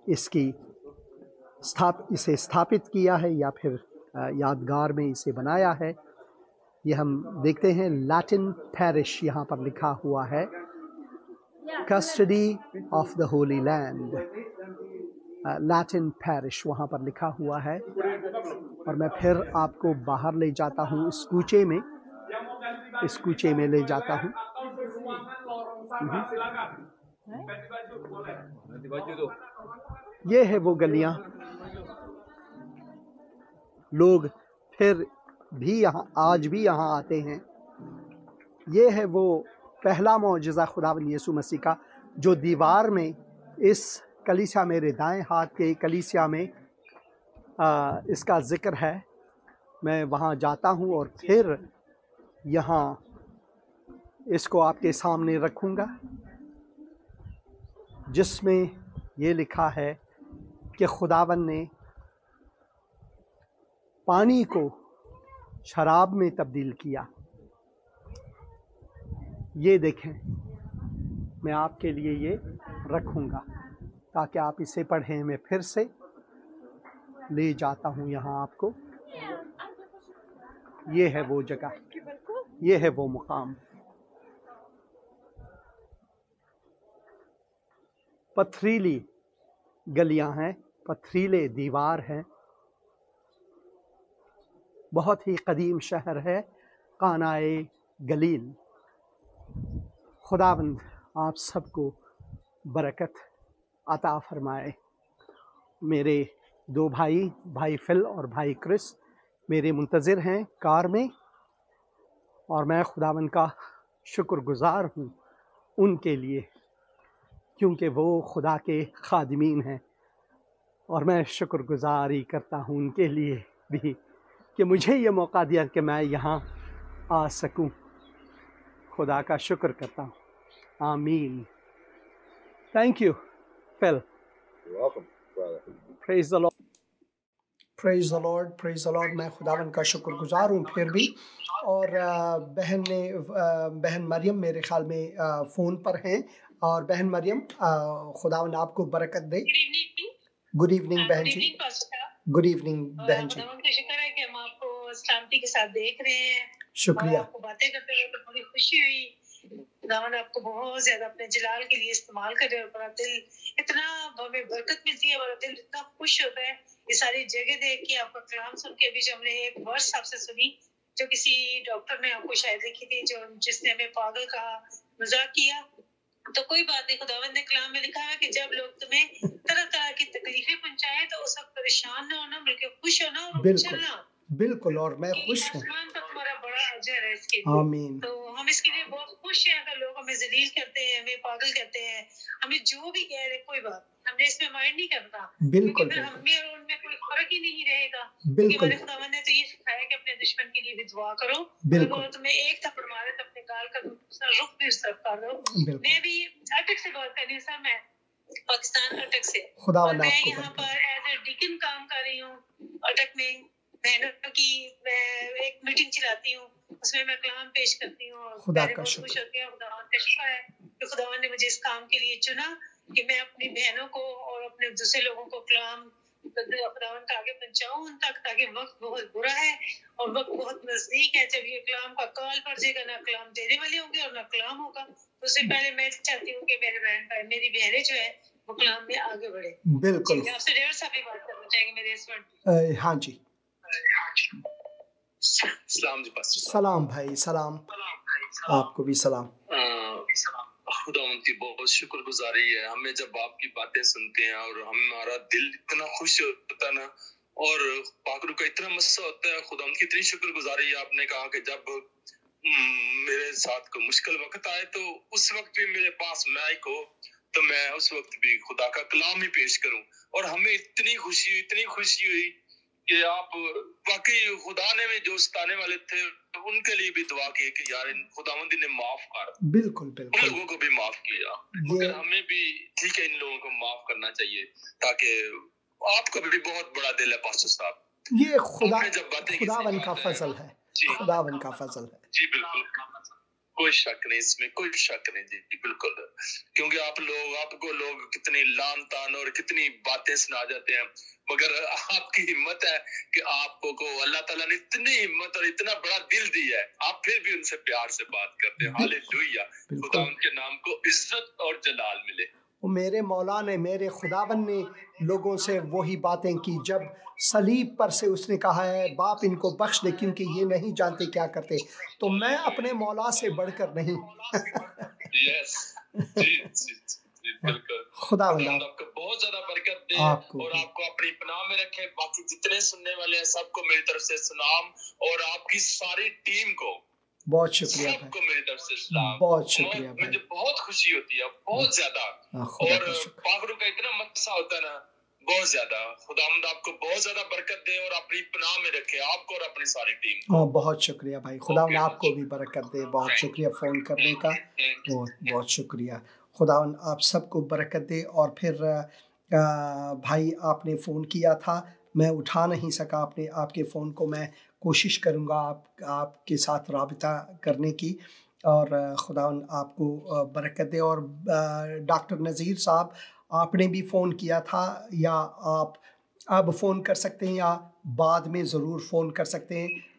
اسے استھاپت کیا ہے، یا پھر یادگار میں اسے بنایا ہے۔ یہ ہم دیکھتے ہیں لیٹن پیرش یہاں پر لکھا ہوا ہے، custody of the holy land, Latin parish وہاں پر لکھا ہوا ہے۔ اور میں پھر آپ کو باہر لے جاتا ہوں، اس کوچے میں لے جاتا ہوں۔ یہ ہے وہ گلیاں، لوگ پھر بھی آج بھی یہاں آتے ہیں۔ یہ ہے وہ پہلا معجزہ خداوند یسوع مسیح کا جو دیوار میں، اس کلیسیا میرے دائیں ہاتھ کے کلیسیا میں اس کا ذکر ہے۔ میں وہاں جاتا ہوں اور پھر یہاں اس کو آپ کے سامنے رکھوں گا، جس میں یہ لکھا ہے کہ خداوند نے پانی کو شراب میں تبدیل کیا۔ یہ دیکھیں، میں آپ کے لیے یہ رکھوں گا تاکہ آپ اسے پڑھیں۔ میں پھر سے لے جاتا ہوں یہاں آپ کو۔ یہ ہے وہ جگہ، یہ ہے وہ مقام. پتھریلی گلیاں ہیں، پتھریلے دیوار ہیں، بہت ہی قدیم شہر ہے قانائے گلیل. خداوند آپ سب کو برکت عطا فرمائے. میرے دو بھائی فل اور بھائی کرس میرے منتظر ہیں کار میں، اور میں خداوند کا شکر گزار ہوں ان کے لیے، کیونکہ وہ خدا کے خادمین ہیں، اور میں شکر گزاری کرتا ہوں ان کے لیے بھی کہ مجھے یہ موقع دیا کہ میں یہاں آ سکوں. خدا کا شکر کرتا ہوں. آمین. Thank you full. Praise the Lord.
Praise the Lord, praise the Lord. میں خداوند کا شکر گزار ہوں پھر بھی. اور بہن مریم میرے خیال میں فون پر ہیں. اور بہن مریم خداوند آپ کو برکت دے. گڈ ایوننگ بہن جی. گڈ ایوننگ بہن جی.
خداوند کا شکر ہے کہ ہم آپ کو سلامتی کے ساتھ دیکھ رہے ہیں.
شکریہ.
آپ کو باتیں کرتے ہوئے تو بڑی خوشی ہوئی. خداوند آپ کو بہت زیادہ اپنے جلال کے لیے استعمال کرے، اور بڑا دل اتنا ہمیں برکت ملتی ہے، بڑا دل اتنا خوش ہوتا ہے یہ ساری جگہ دیکھ کے، آپ کا کلام سن کے. ابھی جو ہم نے ایک ورس آپ سے سنی جو کسی ڈاکٹر نے آپ کو شاید لکھی تھی، جس نے ہمیں پاگل کہا، مذاق کیا، تو کوئی بات نہیں. خداوند نے کلام میں لکھا ہے کہ جب لوگ تمہیں طرح طرح کی تکلیفیں پہنچائیں تو اس وقت پریشان نہ ہونا بلکہ خوش ہونا اور چلنا.
بالکل، اور میں خوش ہوں.
آسمان کا تمہارا بڑا اجر ہے اس کے لیے.
آمین.
تو ہم اس کے لیے بہت خوش ہیں. اگر لوگ ہمیں ذلیل کرتے ہیں، ہمیں پاگل کہتے ہیں، ہمیں جو بھی کہہ رہے، کوئی بات ہم نے اس میں مائنڈ نہیں کرتا،
بالکل
پھر ہم میں اور ان میں کوئی فرق ہی نہیں رہے گا.
بالکل.
ہمارے خداوند نے تو یہ سکھایا کہ اپنے دشمن کے لیے بھی دعا کرو.
بالکل.
اگر تمہیں ایک تھپڑ مارے تو اپنے گال کا دوسرا رخ بھی اس طرف کر دو. میں بھی اٹک سے بات کر رہی ہوں سر، میں پاکستان اٹک سے.
خداوند
میں
آپ کو
یہاں پر ایز اے ڈیکن کام کر رہی ہوں اٹک میں. بہنوں کی میں ایک میٹنگ چلاتی ہوں، اس میں میں کلام پیش کرتی ہوں.
خدا
میں
کا
بہت
شکر.
خوش ہوتی ہوں. خداوند کا شکر ہے کہ خداوند نے مجھے اس کام کے لیے چنا کہ میں اپنی بہنوں کو اور اپنے دوسرے لوگوں کو کلام خداوند کا آگے پہنچاؤں ان تک، تاکہ وقت بہت برا ہے اور وقت بہت نزدیک ہے جب یہ کلام کا کال پڑ جائے گا. نہ کلام دینے والے ہوں گے اور نہ کلام ہوگا. تو اس سے پہلے میں چاہتی ہوں کہ میرے بہن بھائی، میری بہنیں جو ہے وہ کلام میں آگے بڑھے.
بالکل.
آپ سے ڈیڑھ صاحب بھی بات کرنا چاہیں گے میرے اس وقت.
ہاں جی.
سلام جی پاسٹر.
سلام بھائی، سلام. آپ کو بھی سلام.
خداوند کی بہت شکر گزاری ہے. ہمیں جب آپ کی باتیں سنتے ہیں اور ہمارا دل اتنا خوش ہوتا ہے نا، اور پاکرو کا اتنا مسئلہ ہوتا ہے. خداوند کی اتنی شکر گزاری ہے. آپ نے کہا کہ جب میرے ساتھ کوئی مشکل وقت آئے تو اس وقت بھی میرے پاس مائک ہو تو میں اس وقت بھی خدا کا کلام ہی پیش کروں. اور ہمیں اتنی خوشی ہوئی کہ آپ واقعی خدا نے بھی جو ستانے والے تھے ان کے لیے بھی دعا کی کہ یار خداوند نے معاف کر.
بالکل
ان لوگوں کو بھی معاف کیا، مگر ہمیں بھی ٹھیک ہے ان لوگوں کو معاف کرنا چاہیے، تاکہ آپ کا بھی بہت بڑا دل ہے پاسٹر صاحب.
یہ خداوند کا فضل ہے. خداوند کا فضل ہے.
جی بالکل، کوئی شک نہیں، اس میں کوئی شک نہیں. جی بالکل، کیونکہ آپ کو لوگ کتنی لان تان اور کتنی باتیں سنا جاتے ہیں، مگر آپ کی ہمت ہے کہ آپ کو اللہ تعالیٰ نے اتنی ہمت اور اتنا بڑا دل دیا ہے، آپ پھر بھی ان سے پیار سے بات کرتے ہیں. ہاللیلویا، خدا ان کے نام کو عزت اور جلال ملے.
میرے مولا نے، میرے خداوند نے لوگوں سے وہی باتیں کی جب صلیب پر سے اس نے کہا ہے باپ ان کو بخش دے کیونکہ یہ نہیں جانتے کیا کرتے. تو میں اپنے مولا سے بڑھ کر نہیں. خداوند
آپ کو بہت زیادہ برکت دے اور آپ کو اپنی پناہ میں رکھے. باقی جتنے سننے والے ہیں سب کو میری طرف سے سلام، اور آپ کی ساری ٹیم کو
بہت شکریہ
سب کو میری طرف سے سلام.
بہت شکریہ.
مجھے بہت خوشی ہوتی ہے، بہت زیادہ. اور پاکرو کا اتنا مسئلہ ہوتا ہے نا، بہت زیادہ. خداوند آپ کو بہت زیادہ برکت دے اور اپنی پناہ میں رکھے آپ کو اور اپنی ساری ٹیم کو.
بہت شکریہ بھائی. خداوند آپ کو بھی برکت دے. بہت شکریہ فون کرنے کا. بہت شکریہ. خداوند آپ سب کو برکت دے. اور پھر بھائی آپ نے فون کیا تھا، میں اٹھا نہیں سکا آپ کے فون کو. میں کوشش کروں گا آپ کے ساتھ رابطہ کرنے کی. اور خداوند آپ کو برکت دے. اور ڈاکٹر نذیر صاحب آپ نے بھی فون کیا تھا، یا آپ اب فون کر سکتے ہیں یا بعد میں ضرور فون کر سکتے ہیں.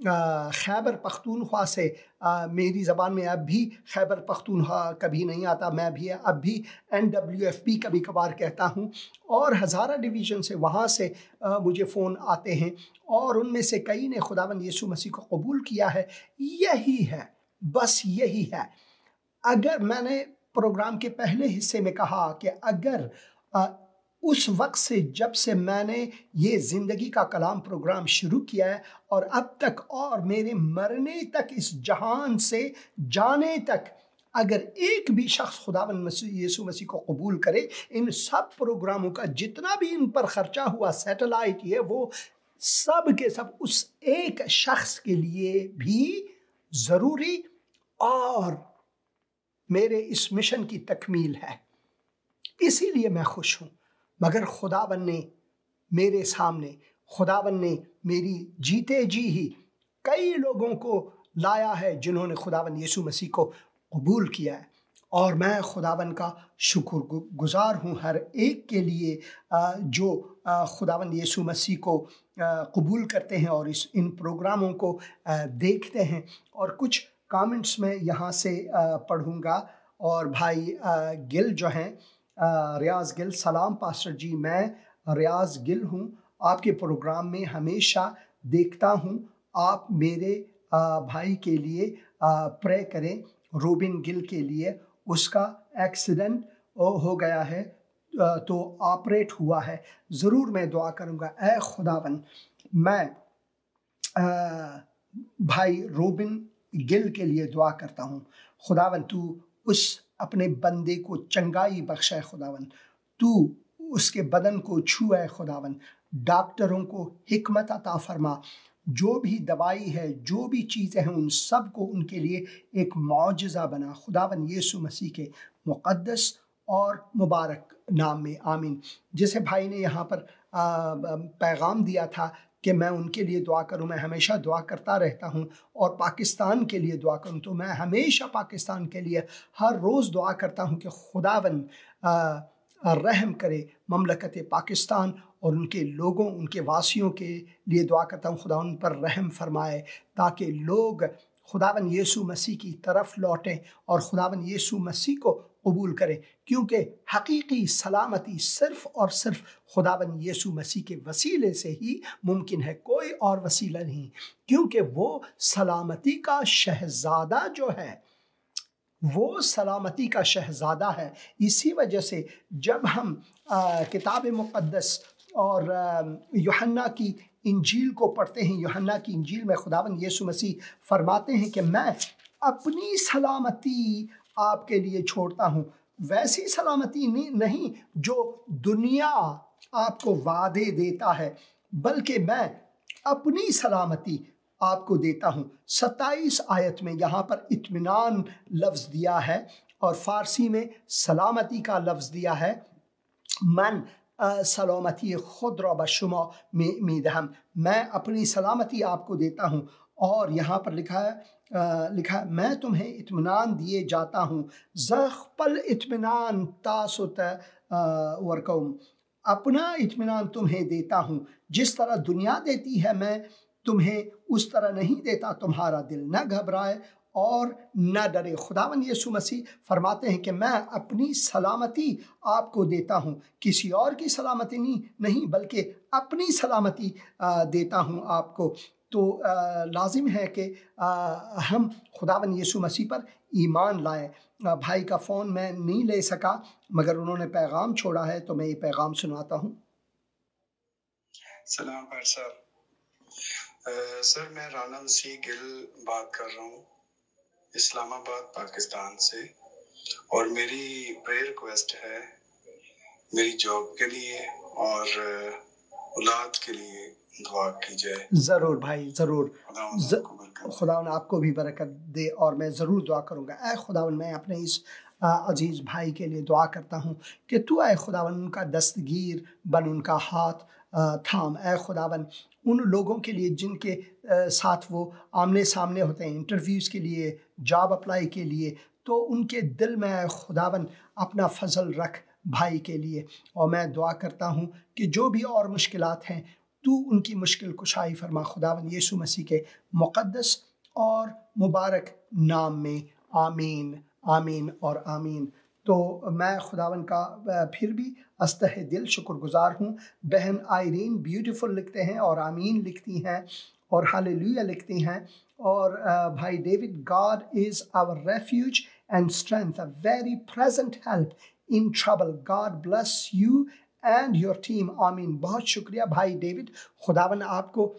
خیبر پختونخوا سے میری زبان میں اب بھی خیبر پختونخوا کبھی نہیں آتا، میں بھی اب بھی NWFP کبھی کبھار کہتا ہوں، اور ہزارہ ڈویژن سے وہاں سے مجھے فون آتے ہیں، اور ان میں سے کئی نے خداوند یسوع مسیح کو قبول کیا ہے۔ یہی ہے، بس یہی ہے۔ اگر میں نے پروگرام کے پہلے حصے میں کہا کہ اگر اس وقت سے جب سے میں نے یہ زندگی کا کلام پروگرام شروع کیا ہے اور اب تک اور میرے مرنے تک اس جہان سے جانے تک اگر ایک بھی شخص خداوند یسوع مسیح کو قبول کرے، ان سب پروگراموں کا جتنا بھی ان پر خرچہ ہوا، سیٹلائٹ یہ وہ سب کے سب اس ایک شخص کے لیے بھی ضروری اور میرے اس مشن کی تکمیل ہے۔ اسی لیے میں خوش ہوں۔ مگر خداوند نے میرے سامنے، خداوند نے میری جیتے جی ہی کئی لوگوں کو لایا ہے جنہوں نے خداوند یسوع مسیح کو قبول کیا ہے، اور میں خداوند کا شکر گزار ہوں ہر ایک کے لیے جو خداوند یسوع مسیح کو قبول کرتے ہیں اور ان پروگراموں کو دیکھتے ہیں۔ اور کچھ کامنٹس میں یہاں سے پڑھوں گا، اور بھائی گل جو ہیں، ریاض گل، سلام پاسٹر جی، میں ریاض گل ہوں، آپ کے پروگرام میں ہمیشہ دیکھتا ہوں، آپ میرے بھائی کے لیے پرے کریں، روبن گل کے لیے، اس کا ایکسیڈنٹ ہو گیا ہے تو آپریٹ ہوا ہے، ضرور میں دعا کروں گا۔ اے خداوند، میں بھائی روبن گل کے لیے دعا کرتا ہوں، خداوند تو اس اپنے بندے کو چنگائی بخشے، خداوند تو اس کے بدن کو چھوئے، خداوند ڈاکٹروں کو حکمت عطا فرما، جو بھی دوائی ہے، جو بھی چیزیں ہیں، ان سب کو ان کے لیے ایک معجزہ بنا، خداوند یسوع مسیح کے مقدس اور مبارک نام میں، آمین۔ جیسے بھائی نے یہاں پر پیغام دیا تھا کہ میں ان کے لیے دعا کروں، میں ہمیشہ دعا کرتا رہتا ہوں، اور پاکستان کے لیے دعا کروں، تو میں ہمیشہ پاکستان کے لیے ہر روز دعا کرتا ہوں کہ خداوند رحم کرے مملکت پاکستان اور ان کے لوگوں، ان کے واسیوں کے لیے دعا کرتا ہوں، خدا ان پر رحم فرمائے تاکہ لوگ خداوند یسوع مسیح کی طرف لوٹیں اور خداوند یسوع مسیح کو قبول کریں، کیونکہ حقیقی سلامتی صرف اور صرف خداوند یسوع مسیح کے وسیلے سے ہی ممکن ہے، کوئی اور وسیلہ نہیں، کیونکہ وہ سلامتی کا شہزادہ جو ہے، وہ سلامتی کا شہزادہ ہے۔ اسی وجہ سے جب ہم کتاب مقدس اور یوحنا کی انجیل کو پڑھتے ہیں، یوحنا کی انجیل میں خداوند یسوع مسیح فرماتے ہیں کہ میں اپنی سلامتی آپ کے لیے چھوڑتا ہوں، ویسی سلامتی نہیں جو دنیا آپ کو وعدے دیتا ہے، بلکہ میں اپنی سلامتی آپ کو دیتا ہوں۔ 27 آیت میں یہاں پر اطمینان لفظ دیا ہے اور فارسی میں سلامتی کا لفظ دیا ہے، من سلامتی خود را به شما میدهم، میں اپنی سلامتی آپ کو دیتا ہوں۔ اور یہاں پر لکھا ہے میں تمہیں اطمینان دیے جاتا ہوں، زخپل اطمینان تاسوت ورکوم، اپنا اطمینان تمہیں دیتا ہوں، جس طرح دنیا دیتی ہے میں تمہیں اس طرح نہیں دیتا، تمہارا دل نہ گھبرائے اور نہ ڈرے۔ خداوند یسوع مسیح فرماتے ہیں کہ میں اپنی سلامتی آپ کو دیتا ہوں، کسی اور کی سلامتی نہیں بلکہ اپنی سلامتی دیتا ہوں آپ کو۔ تو لازم ہے کہ ہم خداوند یسوع مسیح پر ایمان لائیں۔ بھائی کا فون میں نہیں لے سکا مگر انہوں نے پیغام چھوڑا ہے تو میں یہ پیغام سناتا ہوں۔
سلام پر صاحب، سر میں رانا مسیح گل بات کر رہا ہوں اسلام آباد پاکستان سے، اور میری پریئر ریکویسٹ ہے میری جاب کے لیے اور اولاد کے لیے دعا کی جائے۔
ضرور بھائی، ضرور، خداوند آپ کو بھی برکت دے اور میں ضرور دعا کروں گا۔ اے خداوند، میں اپنے اس عزیز بھائی کے لیے دعا کرتا ہوں کہ تو اے خداوند ان کا دستگیر بن، ان کا ہاتھ تھام، اے خداوند ان لوگوں کے لیے جن کے ساتھ وہ آمنے سامنے ہوتے ہیں انٹرویوز کے لیے، جاب اپلائی کے لیے، تو ان کے دل میں اے خداوند اپنا فضل رکھ بھائی کے لیے، اور میں دعا کرتا ہوں کہ جو بھی اور مشکلات ہیں تو ان کی مشکل کشائی فرما خداوند یسوع مسیح کے مقدس اور مبارک نام میں، آمین آمین اور آمین۔ تو میں خداوند کا پھر بھی استہ دل شکر گزار ہوں۔ بہن آئرین بیوٹیفل لکھتے ہیں اور آمین لکھتی ہیں اور ہاللیلویا لکھتی ہیں، اور بھائی David God is our refuge and strength, a very present help in trouble. God bless you and your team. آمین۔ بہت شکریہ بھائی ڈیوڈ، خداوند آپ کو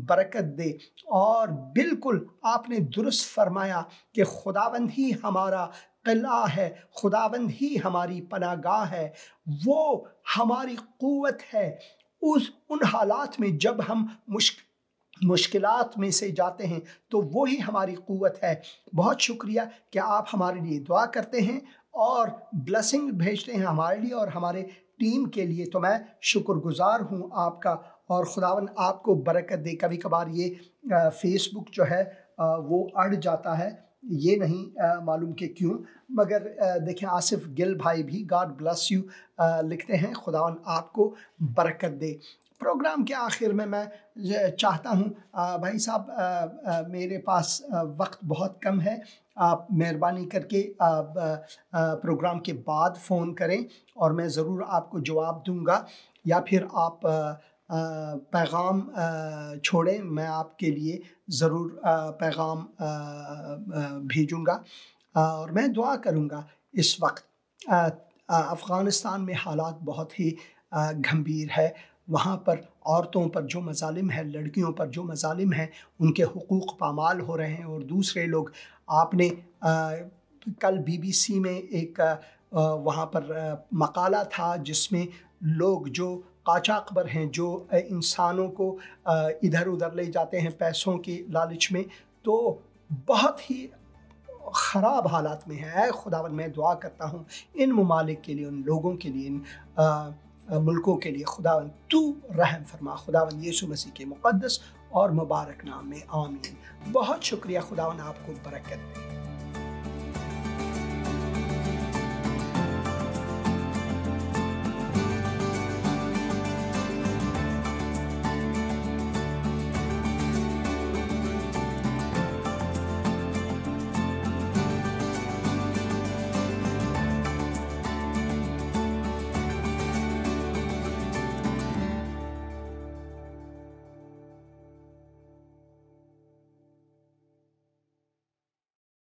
برکت دے۔ اور بالکل آپ نے درست فرمایا کہ خداوند ہی ہمارا قلعہ ہے، خداوند ہی ہماری پناہ گاہ ہے، وہ ہماری قوت ہے ان حالات میں جب ہم مشکلات میں سے جاتے ہیں تو وہی ہماری قوت ہے۔ بہت شکریہ کہ آپ ہمارے لیے دعا کرتے ہیں اور بلیسنگ بھیجتے ہیں ہمارے لیے اور ہمارے ٹیم کے لیے، تو میں شکر گزار ہوں آپ کا، اور خداوند آپ کو برکت دے۔ کبھی کبھار یہ فیس بک جو ہے وہ اڑ جاتا ہے، یہ نہیں معلوم کہ کیوں، مگر دیکھیں آصف گل بھائی بھی God bless you لکھتے ہیں، خداوند آپ کو برکت دے۔ پروگرام کے آخر میں چاہتا ہوں بھائی صاحب، میرے پاس وقت بہت کم ہے، آپ مہربانی کر کے پروگرام کے بعد فون کریں اور میں ضرور آپ کو جواب دوں گا، یا پھر آپ پیغام چھوڑیں، میں آپ کے لیے ضرور پیغام بھیجوں گا، اور میں دعا کروں گا۔ اس وقت افغانستان میں حالات بہت ہی گھمبیر ہے، وہاں پر عورتوں پر جو مظالم ہے، لڑکیوں پر جو مظالم ہیں، ان کے حقوق پامال ہو رہے ہیں، اور دوسرے لوگ، آپ نے کل BBC میں ایک وہاں پر مقالہ تھا جس میں لوگ جو قاچاقبر ہیں، جو انسانوں کو ادھر ادھر لے جاتے ہیں پیسوں کے لالچ میں، تو بہت ہی خراب حالات میں ہے۔ اے خداوند میں دعا کرتا ہوں ان ممالک کے لیے، ان لوگوں کے لیے، ان ملکوں کے لیے، خداوند تو رحم فرما، خداوند یسوع مسیح کے مقدس اور مبارک نام میں، آمین۔ بہت شکریہ، خداوند آپ کو برکت دے۔